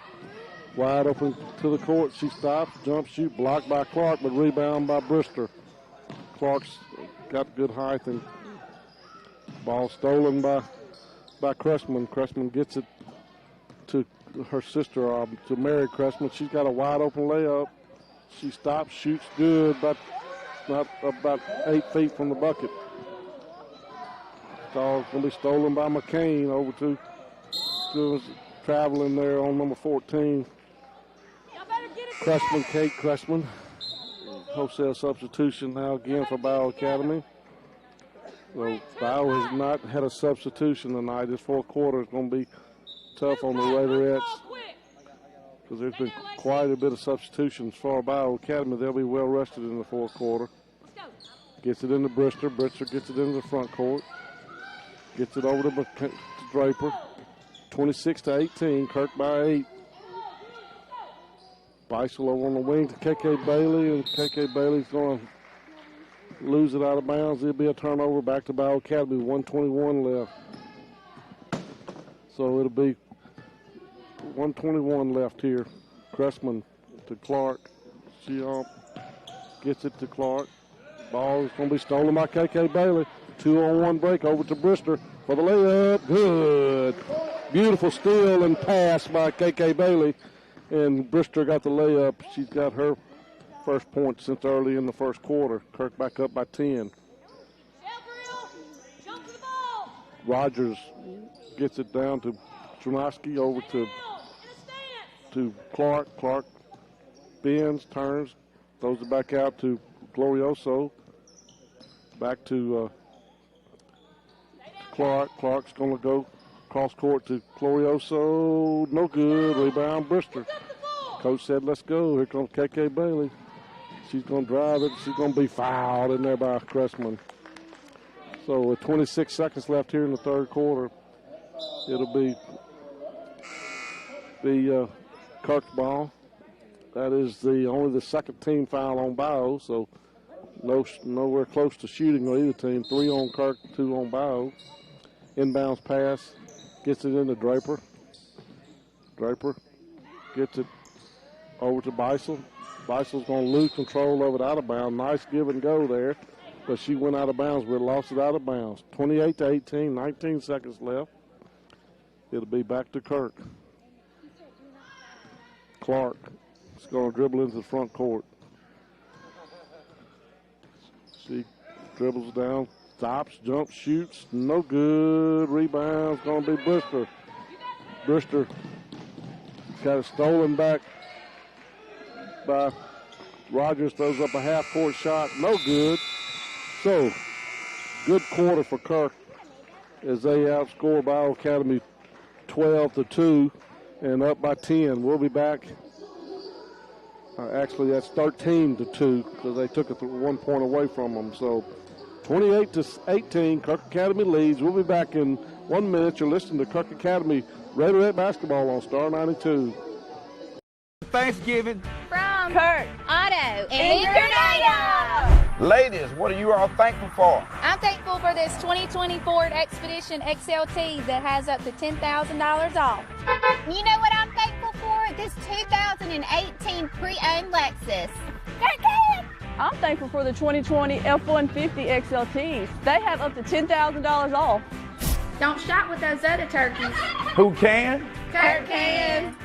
wide open to the court. She stops, jump, shoot, blocked by Clark, but rebound by Brister. Clark's got good height, and ball stolen by Cressman. Cressman gets it to her sister, to Mary Cressman. She's got a wide open layup. She stops, shoots good, but not about 8 feet from the bucket. It's all going to be stolen by McCain over to traveling there on number 14. Cressman, Kate Cressman. Wholesale substitution now again for Bayou Academy. So Bayou has not had a substitution tonight. This fourth quarter is going to be tough on the Raiderettes because there's been quite a bit of substitutions for Bayou Academy. They'll be well rested in the fourth quarter. Gets it into Brister. Brister gets it into the front court. Gets it over to Draper. 26-18. Kirk by 8. Beisel over on the wing to KK Bailey, and KK Bailey's going to lose it out of bounds. It'll be a turnover back to Bayou Academy. 1:21 left. So it'll be 1:21 left here. Cressman to Clark. She gets it to Clark. Ball is going to be stolen by KK Bailey. 2-on-1 break over to Brister for the layup. Good. Beautiful steal and pass by KK Bailey. And Brister got the layup. She's got her first point since early in the first quarter. Kirk back up by 10. Rogers gets it down to Trunowski over to Clark. Clark bends, turns, throws it back out to Glorioso. Back to Clark. Clark's going to go cross court to Glorioso. No good. Rebound, Brister. Coach said, let's go. Here comes KK Bailey. She's going to drive it. She's going to be fouled in there by Cressman. So with 26 seconds left here in the third quarter, it'll be the Kirk ball. That is only the second team foul on Bayou, so nowhere close to shooting on either team. 3 on Kirk, 2 on Bayou. Inbounds pass, gets it into Draper. Draper gets it over to Beisel. Beisel's going to lose control of it out of bounds. Nice give and go there, but she went out of bounds. We lost it out of bounds. 28-18, 19 seconds left. It'll be back to Kirk. Clark is going to dribble into the front court. She dribbles down, stops, jumps, shoots. No good. Rebound's going to be Brister. Brister got it stolen back by Rogers. Throws up a half-court shot. No good. So, good quarter for Kirk as they outscore Bayou Academy 12-2 and up by 10. We'll be back. Actually, that's 13-2 because they took it 1 point away from them. So 28-18, Kirk Academy leads. We'll be back in 1 minute. You're listening to Kirk Academy Raiderette basketball on Star 92. Thanksgiving. From Kirk. Auto and Grenada. Ladies, what are you all thankful for? I'm thankful for this 2020 Ford Expedition XLT that has up to $10,000 off. You know what I'm thankful for? this 2018 pre-owned Lexus. I'm thankful for the 2020 F-150 XLTs. They have up to $10,000 off. Don't shop with those other turkeys. Who can? Kirk can.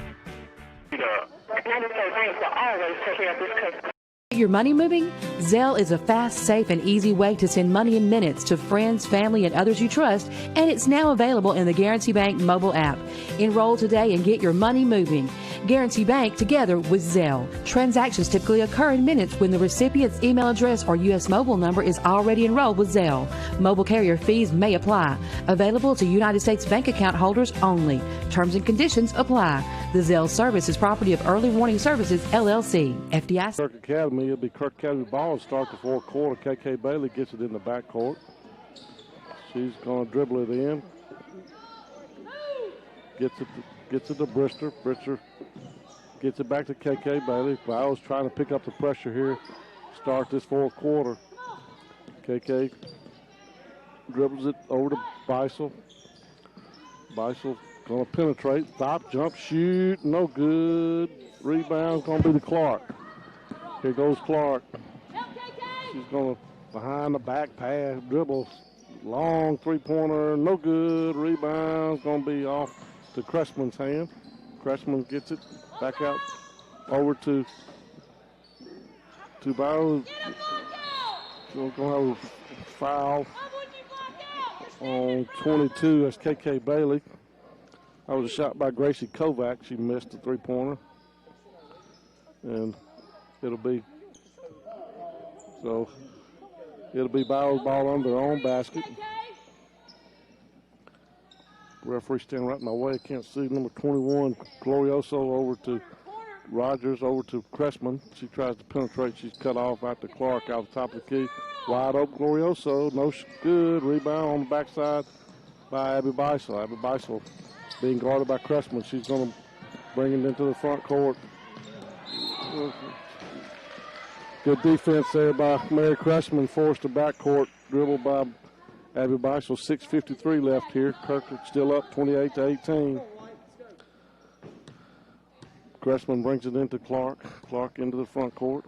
Your money moving? Zelle is a fast, safe, and easy way to send money in minutes to friends, family, and others you trust, and it's now available in the Guarantee Bank mobile app. Enroll today and get your money moving. Guarantee Bank together with Zelle. Transactions typically occur in minutes when the recipient's email address or U.S. mobile number is already enrolled with Zelle. Mobile carrier fees may apply. Available to United States bank account holders only. Terms and conditions apply. The Zelle service is property of Early Warning Services, LLC. FDIC. Kirk Academy, it'll be Kirk Academy ball start the fourth quarter. KK Bailey gets it in the backcourt. She's going to dribble it in. Gets it to Brister. Brister gets it back to KK Bailey. Bayou's trying to pick up the pressure here. Start this fourth quarter. KK dribbles it over to Beisel. Beisel going to penetrate. Stop, jump, shoot. No good. Rebound's going to be to Clark. Here goes Clark. She's going to behind the back pass, dribbles, long three-pointer, no good. Rebound's going to be off to Cressman's hand. Cressman gets it back out over to Bayou. We're going to have a foul on 22. That's KK Bailey. That was a shot by Gracie Kovac. She missed the three-pointer. And it'll be Bayou's ball under their own basket. Referee standing right in my way. I can't see. Number 21, Glorioso, over to Rogers, over to Cressman. She tries to penetrate. She's cut off out to Clark out the top of the key. Wide open, Glorioso. No good. Rebound on the backside by Abby Beisel. Abby Beisel being guarded by Cressman. She's going to bring it into the front court. Good defense there by Mary Cressman. Forced to backcourt. Dribble by Abby Beisel. 6:53 left here. Kirk still up 28-18. Cressman brings it into Clark. Clark into the front court.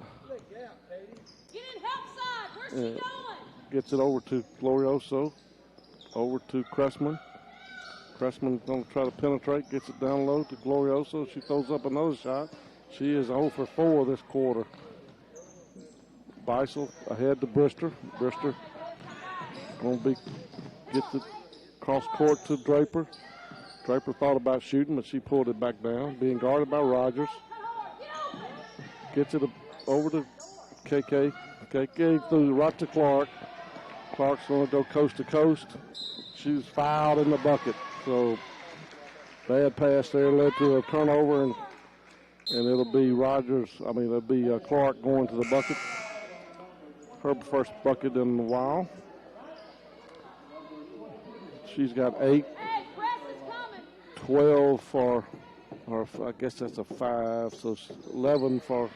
Gets it over to Glorioso. Over to Cressman. Cressman's going to try to penetrate. Gets it down low to Glorioso. She throws up another shot. She is 0 for 4 this quarter. Beisel ahead to Brister. Brister going to gets it cross court to Draper. Draper thought about shooting, but she pulled it back down. Being guarded by Rogers. Gets it over to KK. KK through right to Clark. Clark's going to go coast to coast. She's fouled in the bucket. So bad pass there led to a turnover, and it'll be it'll be Clark going to the bucket. Her first bucket in a while. She's got 8, 12 for, or I guess that's a 5, so 11 for,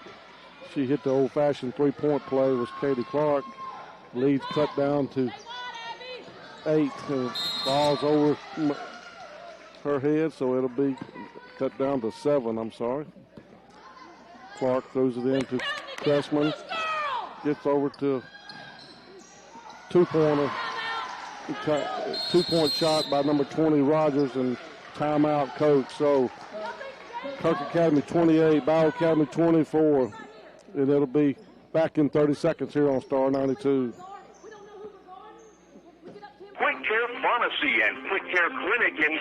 she hit the old-fashioned three-point play with Katie Clark. Lead's cut down to 8, and ball's over her head, so it'll be cut down to 7, I'm sorry. Clark throws it in to Cressman. Gets over to two-pointer. Two-point shot by number 20, Rogers, and timeout, coach. So Kirk Academy 28, Bayou Academy 24. And it'll be back in 30 seconds here on Star 92. Quick Care Pharmacy and Quick Care Clinic in...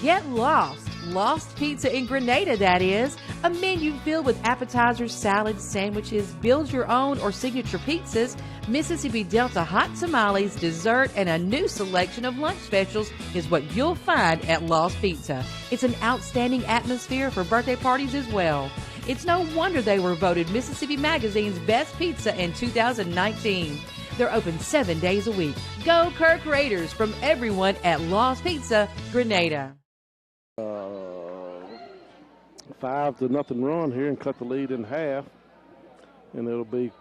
Get lost. Lost Pizza in Grenada, that is. A menu filled with appetizers, salads, sandwiches, build your own or signature pizzas, Mississippi Delta hot tamales, dessert, and a new selection of lunch specials is what you'll find at Lost Pizza. It's an outstanding atmosphere for birthday parties as well. It's no wonder they were voted Mississippi Magazine's best pizza in 2019. They're open 7 days a week. Go Kirk Raiders from everyone at Lost Pizza, Grenada. 5-0 run here and cut the lead in half. And it'll be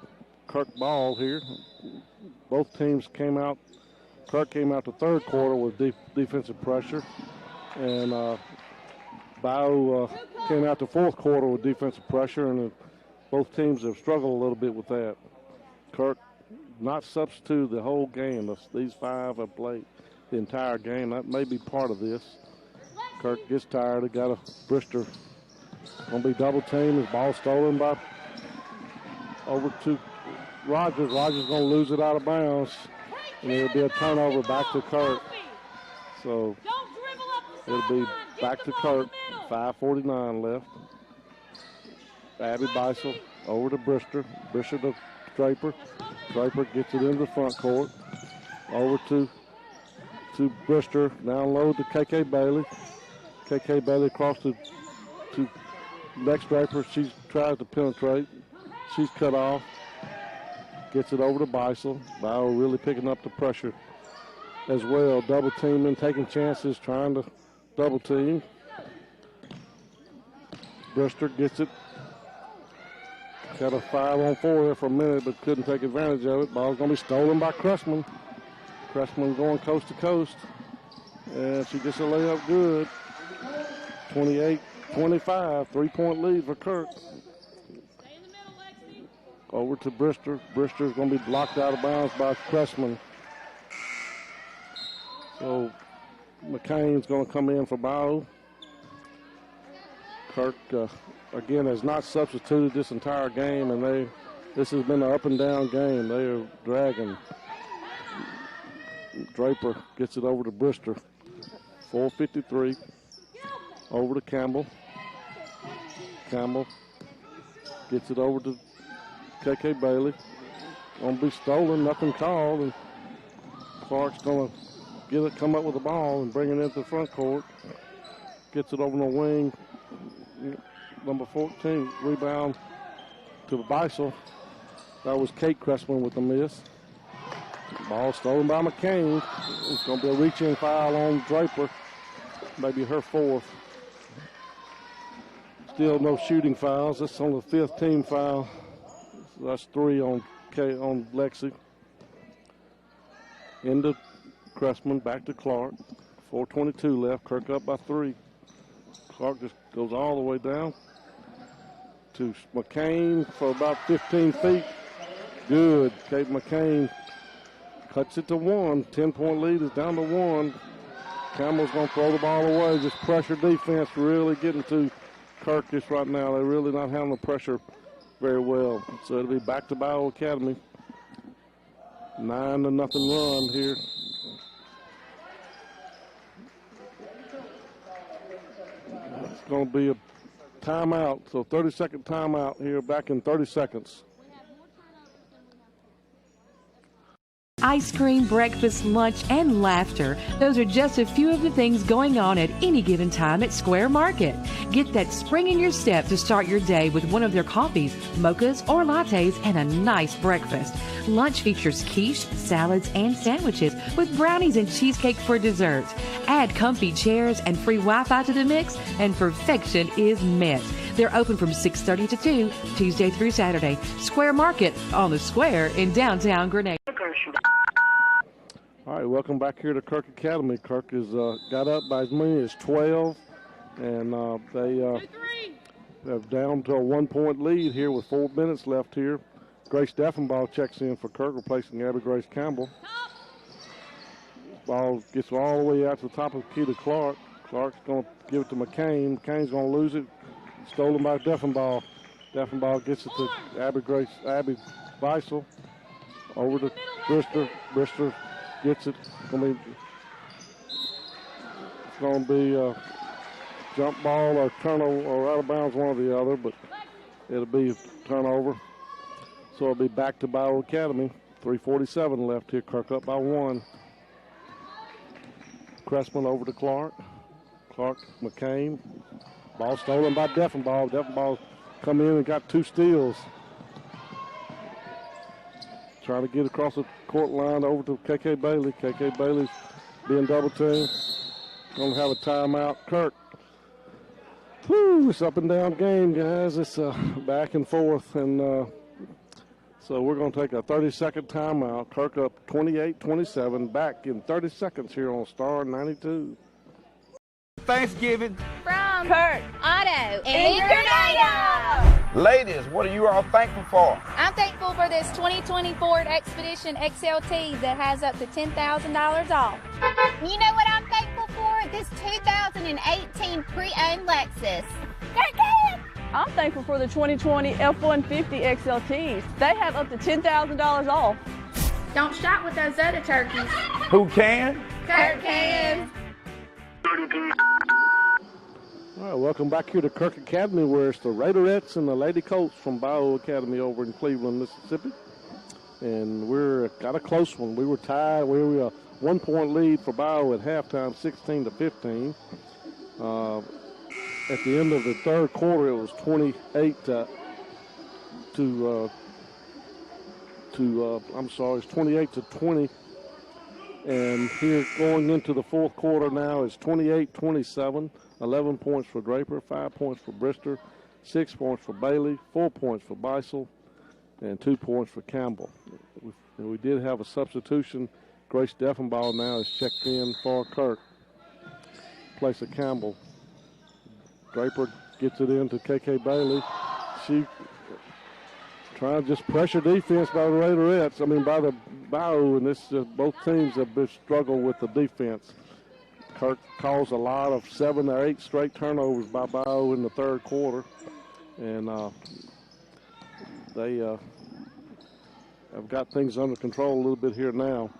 Kirk ball here. Both teams came out. Kirk came out the third quarter with defensive pressure. And Bayou came out the fourth quarter with defensive pressure, and both teams have struggled a little bit with that. Kirk not substituted the whole game. These 5 have played the entire game. That may be part of this. Kirk gets tired. He got a Brister. Going to be double teamed. His ball stolen by over to Rogers. Rogers going to lose it out of bounds, and it'll be a turnover back to Kirk. So it'll be back to Kirk. 5:49 left. Abby Beisel over to Brister. Brister to Draper. Draper gets it into the front court. Over to Brister. Down low to KK Bailey. KK Bailey across to next Draper. She tries to penetrate. She's cut off. Gets it over to Beisel. Bayou really picking up the pressure as well. Double teaming, taking chances, trying to double team. Brister gets it. Got a 5-on-4 here for a minute, but couldn't take advantage of it. Ball's going to be stolen by Cressman. Cressman going coast to coast. And she gets a layup good. 28-25, 3-point lead for Kirk. Over to Brister. Brister's going to be blocked out of bounds by Cressman. So McCain's going to come in for Bayou. Kirk, again, has not substituted this entire game, and this has been an up-and-down game. They are dragging. Draper gets it over to Brister. 4:53. Over to Campbell. Campbell gets it over to KK Bailey. Going to be stolen, nothing called, and Clark's going to come up with the ball and bring it into the front court. Gets it over the wing. Number 14, rebound to Beisel. That was Kate Cressman with the miss. Ball stolen by McCain. It's going to be a reach-in foul on Draper. Maybe her 4th. Still no shooting fouls. That's on the 5th team foul. So that's 3 on Lexi. Into Cressman, back to Clark. 4:22 left. Kirk up by 3. Clark just goes all the way down to McCain for about 15 feet. Good. Kate McCain cuts it to 1. 10-point lead is down to 1. Campbell's going to throw the ball away. Just pressure defense really getting to Kirk just right now. They're really not handling the pressure very well. So it'll be back to Bayou Academy. 9-0 run here. It's going to be a timeout. So 30-second timeout here, back in 30 seconds. Ice cream, breakfast, lunch, and laughter. Those are just a few of the things going on at any given time at Square Market. Get that spring in your step to start your day with one of their coffees, mochas, or lattes, and a nice breakfast. Lunch features quiche, salads, and sandwiches with brownies and cheesecake for dessert. Add comfy chairs and free Wi-Fi to the mix, and perfection is met. They're open from 6:30 to 2, Tuesday through Saturday. Square Market on the Square in downtown Grenada. All right, welcome back here to Kirk Academy. Kirk has got up by as many as 12, and they have down to a 1-point lead here with 4 minutes left here. Grace Deffenbaugh checks in for Kirk, replacing Abby Grace Campbell. Ball gets all the way out to the top of the key to Clark. Clark's going to give it to McCain. McCain's going to lose it. Stolen by Deffenbaugh. Deffenbaugh gets it to Abby Beisel. Over to Brister. Brister gets it. It's going to be a jump ball or turnover or out of bounds, one or the other, but it'll be a turnover. So it'll be back to Bayou Academy. 3:47 left here. Kirk up by 1. Cressman over to Clark. Clark, McCain. Ball stolen by Deffenbaugh. Deffenbaugh come in and got 2 steals. Trying to get across the court line over to KK Bailey. KK Bailey's being double teamed. Going to have a timeout. Kirk. Whew, it's up and down game, guys. It's back and forth. And so we're going to take a 30-second timeout. Kirk up 28-27. Back in 30 seconds here on Star 92. Thanksgiving. From Kirk, Otto, and Grenada. Ladies, what are you all thankful for? I'm thankful for this 2020 Ford Expedition XLT that has up to $10,000 off. You know what I'm thankful for? This 2018 pre-owned Lexus. I'm thankful for the 2020 F-150 XLTs. They have up to $10,000 off. Don't shop with those other turkeys. Who can? Kirk can. All right, welcome back here to Kirk Academy, where it's the Raiderettes and the Lady Colts from Bayou Academy over in Cleveland, Mississippi. And we're got a close one. We were tied. We were a 1-point lead for Bayou at halftime, 16-15. At the end of the third quarter, it was 28 it's 28-20. And here going into the fourth quarter now is 28-27. 11 points for Draper, 5 points for Brister, 6 points for Bailey, 4 points for Beisel, and 2 points for Campbell. We did have a substitution. Grace Deffenbaugh now is checked in for Kirk, place of Campbell. Draper gets it into KK Bailey. She trying to just pressure defense by the Raiderettes. By the Bayou, and both teams have been struggling with the defense. Kirk caused a lot of 7 or 8 straight turnovers by Bayou in the third quarter, and they have got things under control a little bit here now.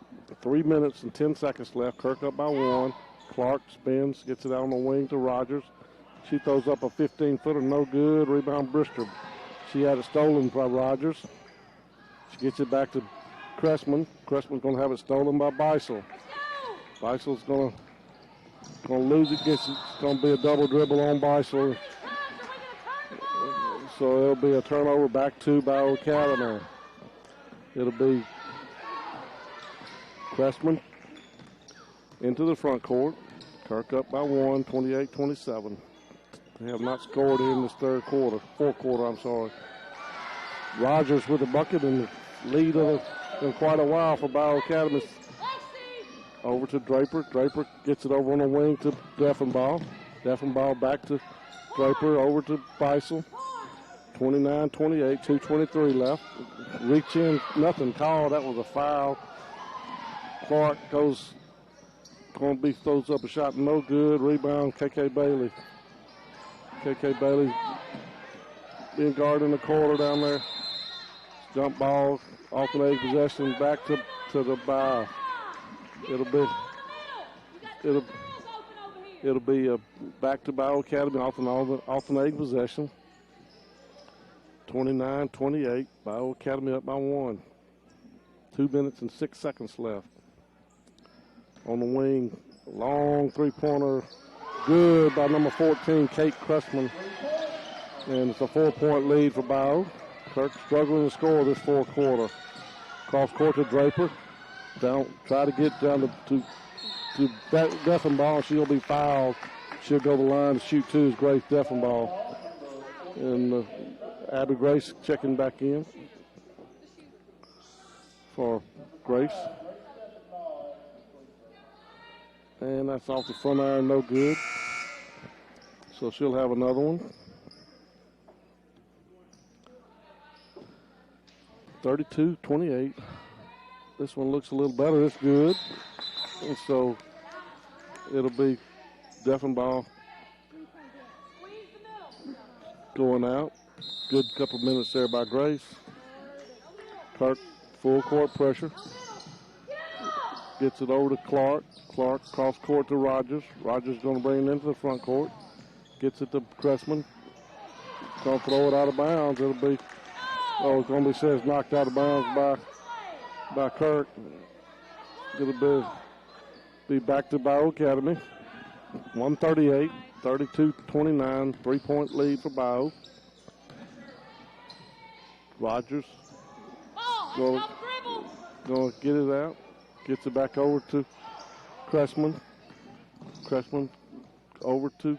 3 minutes and 10 seconds left. Kirk up by 1. Clark spins, gets it out on the wing to Rogers. She throws up a 15-footer, no good. Rebound Brister. She had it stolen by Rogers. She gets it back to Cressman. Cressman's going to have it stolen by Beisel. Beisel's going to lose it. It's going to be a double dribble on Beisel. So it'll be a turnover back to Bayou Academy. It'll be Cressman into the front court. Kirk up by 1, 28-27. They have not scored in this fourth quarter, I'm sorry. Rogers with the bucket and the lead in quite a while for Bayou Academy. Over to Draper. Draper gets it over on the wing to Deffenbaugh. Deffenbaugh back to Draper, over to Beisel. 29-28, 2:23 left. Reach in, nothing called. That was a foul. Clark throws up a shot, no good. Rebound, KK Bailey. KK Bailey being guarded in the corner down there. Jump ball, alternating possession back to the Bayou. It'll be back to Bayou Academy, alternating possession. 29-28, Bayou Academy up by 1. 2 minutes and 6 seconds left. On the wing, long three-pointer, good by number 14, Kate Cressman. And it's a 4-point lead for Bayou. Kirk struggling to score this fourth quarter. Cross court to Draper. Try to get down to Deffenbaugh. She'll be fouled. She'll go to the line to shoot 2 is Grace Deffenbaugh. And Abby Grace checking back in for Grace. And that's off the front iron, no good. So she'll have another one. 32-28. This one looks a little better. It's good. And so it'll be Deffenbaugh going out. Good couple minutes there by Grace. Kirk, full court pressure. Gets it over to Clark. Clark cross court to Rogers. Rogers going to bring it into the front court. Gets it to Cressman. Going to throw it out of bounds. It's going to be says knocked out of bounds by Kirk. It'll be back to Bayou Academy. 138, 32-29, 3-point lead for Bayou. Rogers going to get it out. Gets it back over to Cressman. Cressman over to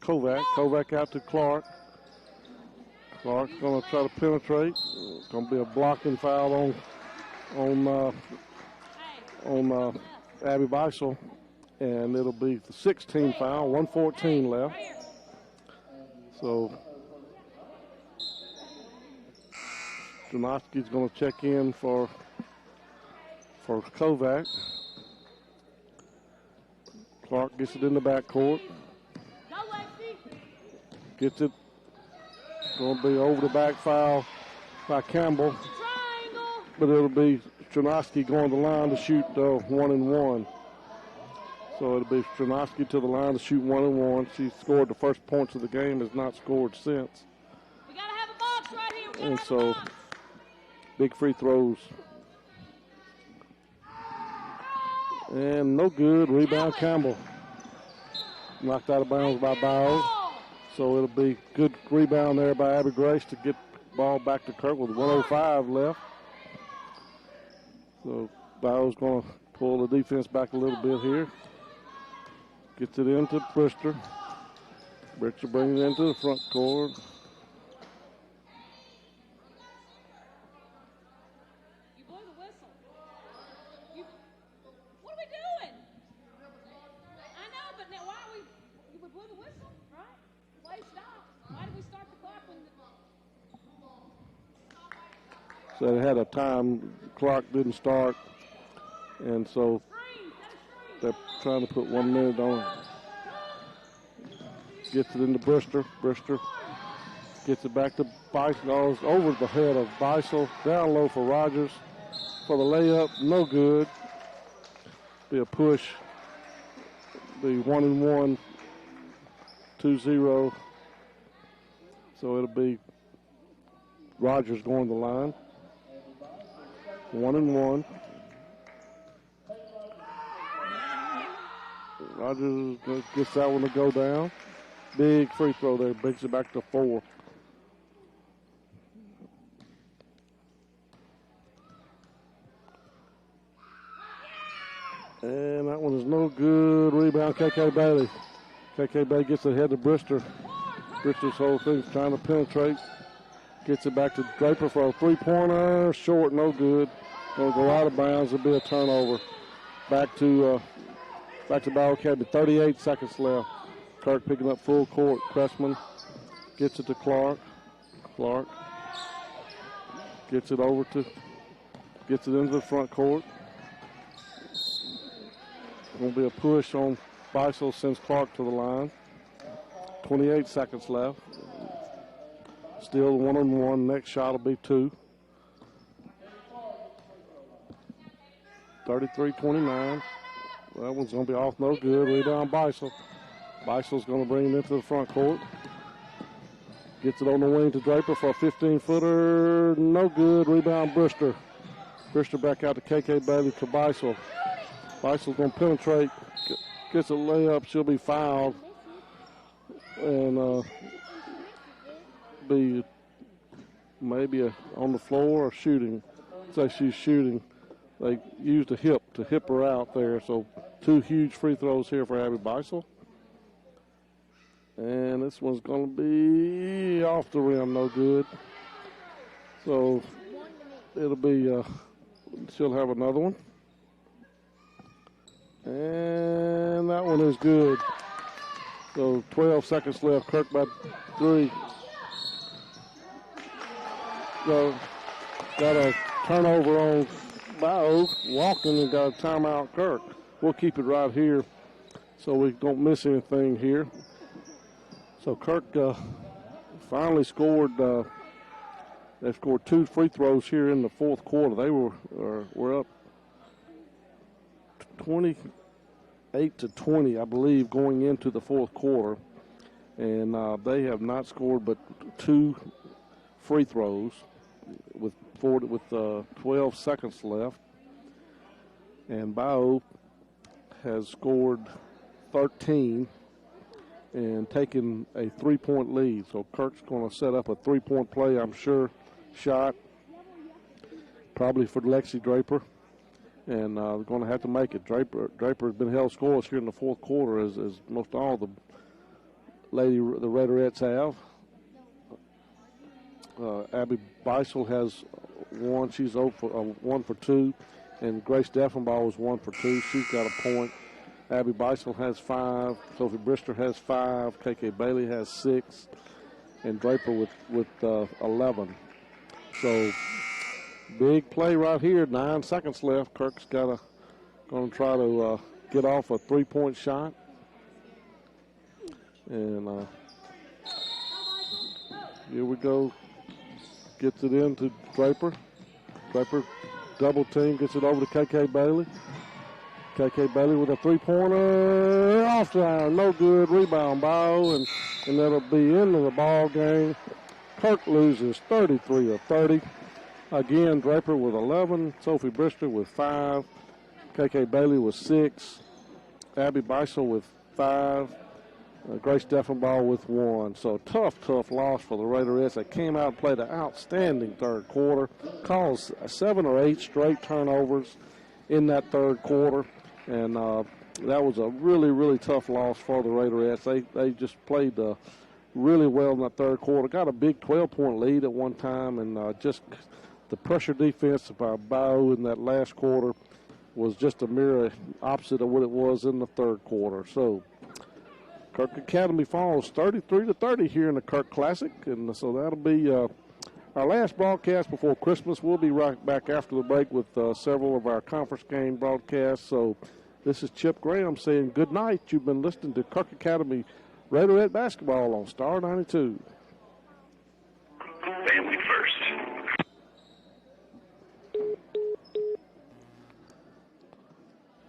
Kovac. Kovac out to Clark. Clark's going to try to penetrate. It's going to be a blocking foul on Abby Beisel. and it'll be the 16 foul, 1:14 left. So Janoski's going to check in for Kovac. Clark gets it in the backcourt. Gets it. Going to be over the back foul by Campbell. But it'll be Janoski going to the line to shoot 1 and 1. So it'll be Janoski to the line to shoot 1 and 1. She scored the first points of the game, has not scored since. We gotta have a box right here. And so big free throws. And no good. Rebound Campbell. Knocked out of bounds by Bayou. So it'll be good rebound there by Abby Grace to get the ball back to Kirk with 1:05 left. So Bayou's going to pull the defense back a little bit here. Gets it into Brister. Brister brings it into the front court. You blew the whistle. What are we doing? I know, but now why are we blew the whistle, right? Play stopped. Why did we start the clock when So they had a time, clock didn't start, and so they're trying to put 1 minute on it. Gets it into Brister. Brister gets it back to Beisel. Goes over the head of Beisel. Down low for Rogers. For the layup, no good. Be a push. Be 1 and 1. 2-0. So it'll be Rogers going to the line. 1 and 1. Rogers gets that one to go down. Big free throw there. Brings it back to 4. And that one is no good. Rebound, KK Bailey. KK Bailey gets ahead to Brister. Brister's whole thing's trying to penetrate. Gets it back to Draper for a three-pointer. Short, no good. Going to go out of bounds. It'll be a turnover. Back to Bayou Academy. 38 seconds left. Kirk picking up full court. Cressman gets it to Clark. Clark gets it into the front court. Going to be a push on Beisel, sends Clark to the line. 28 seconds left. Still 1-on-1. Next shot will be 2. 33-29. That one's going to be off, no good. Rebound Beisel. Beisel's going to bring it into the front court. Gets it on the wing to Draper for a 15-footer. No good. Rebound Brister. Brister back out to KK Bailey to Beisel. Beisel's going to penetrate. Gets a layup. She'll be fouled. And be maybe on the floor or shooting. Say she's shooting. They used a hip to hip her out there. So 2 huge free throws here for Abby Beisel. And this one's going to be off the rim, no good. So it'll be, she'll have another one. And that one is good. So 12 seconds left. Kirk by 3. So got a turnover on Bayou, walking, and got a timeout Kirk. We'll keep it right here so we don't miss anything here. So Kirk finally scored. They scored 2 free throws here in the fourth quarter. They were up 28-20, I believe, going into the fourth quarter, and they have not scored but 2 free throws with 12 seconds left. And Bayou has scored 13 and taken a 3-point lead. So Kirk's going to set up a 3-point play, I'm sure, shot, probably for Lexi Draper. And they're going to have to make it. Draper has been held scoreless here in the fourth quarter, as most all the Rederettes have. Abby Beisel has 1. She's 1 for 2. And Grace Deffenbaugh was 1 for 2. She's got a point. Abby Beisel has 5. Sophie Brister has 5. KK Bailey has 6. And Draper with 11. So big play right here. 9 seconds left. Kirk's going to try to get off a 3-point shot. And here we go. Gets it into Draper. Draper double team, gets it over to KK Bailey. KK Bailey with a 3-pointer off the iron. No good. Rebound Bayou, and that'll be into the ball game. Kirk loses 33 of 30. Again, Draper with 11. Sophie Brister with 5. KK Bailey with 6. Abby Beisel with 5. Grace Deffenbaugh with 1. So tough loss for the Raiderettes. They came out and played an outstanding third quarter. Caused 7 or 8 straight turnovers in that third quarter. And that was a really, really tough loss for the Raiderettes. They just played really well in that third quarter. Got a big 12-point lead at one time, and just the pressure defense by Bayou in that last quarter was just a mirror opposite of what it was in the third quarter. So Kirk Academy falls 33-30 here in the Kirk Classic, and so that'll be our last broadcast before Christmas. We'll be right back after the break with several of our conference game broadcasts. So this is Chip Graham saying good night. You've been listening to Kirk Academy Raiderette basketball on Star 92. Family first.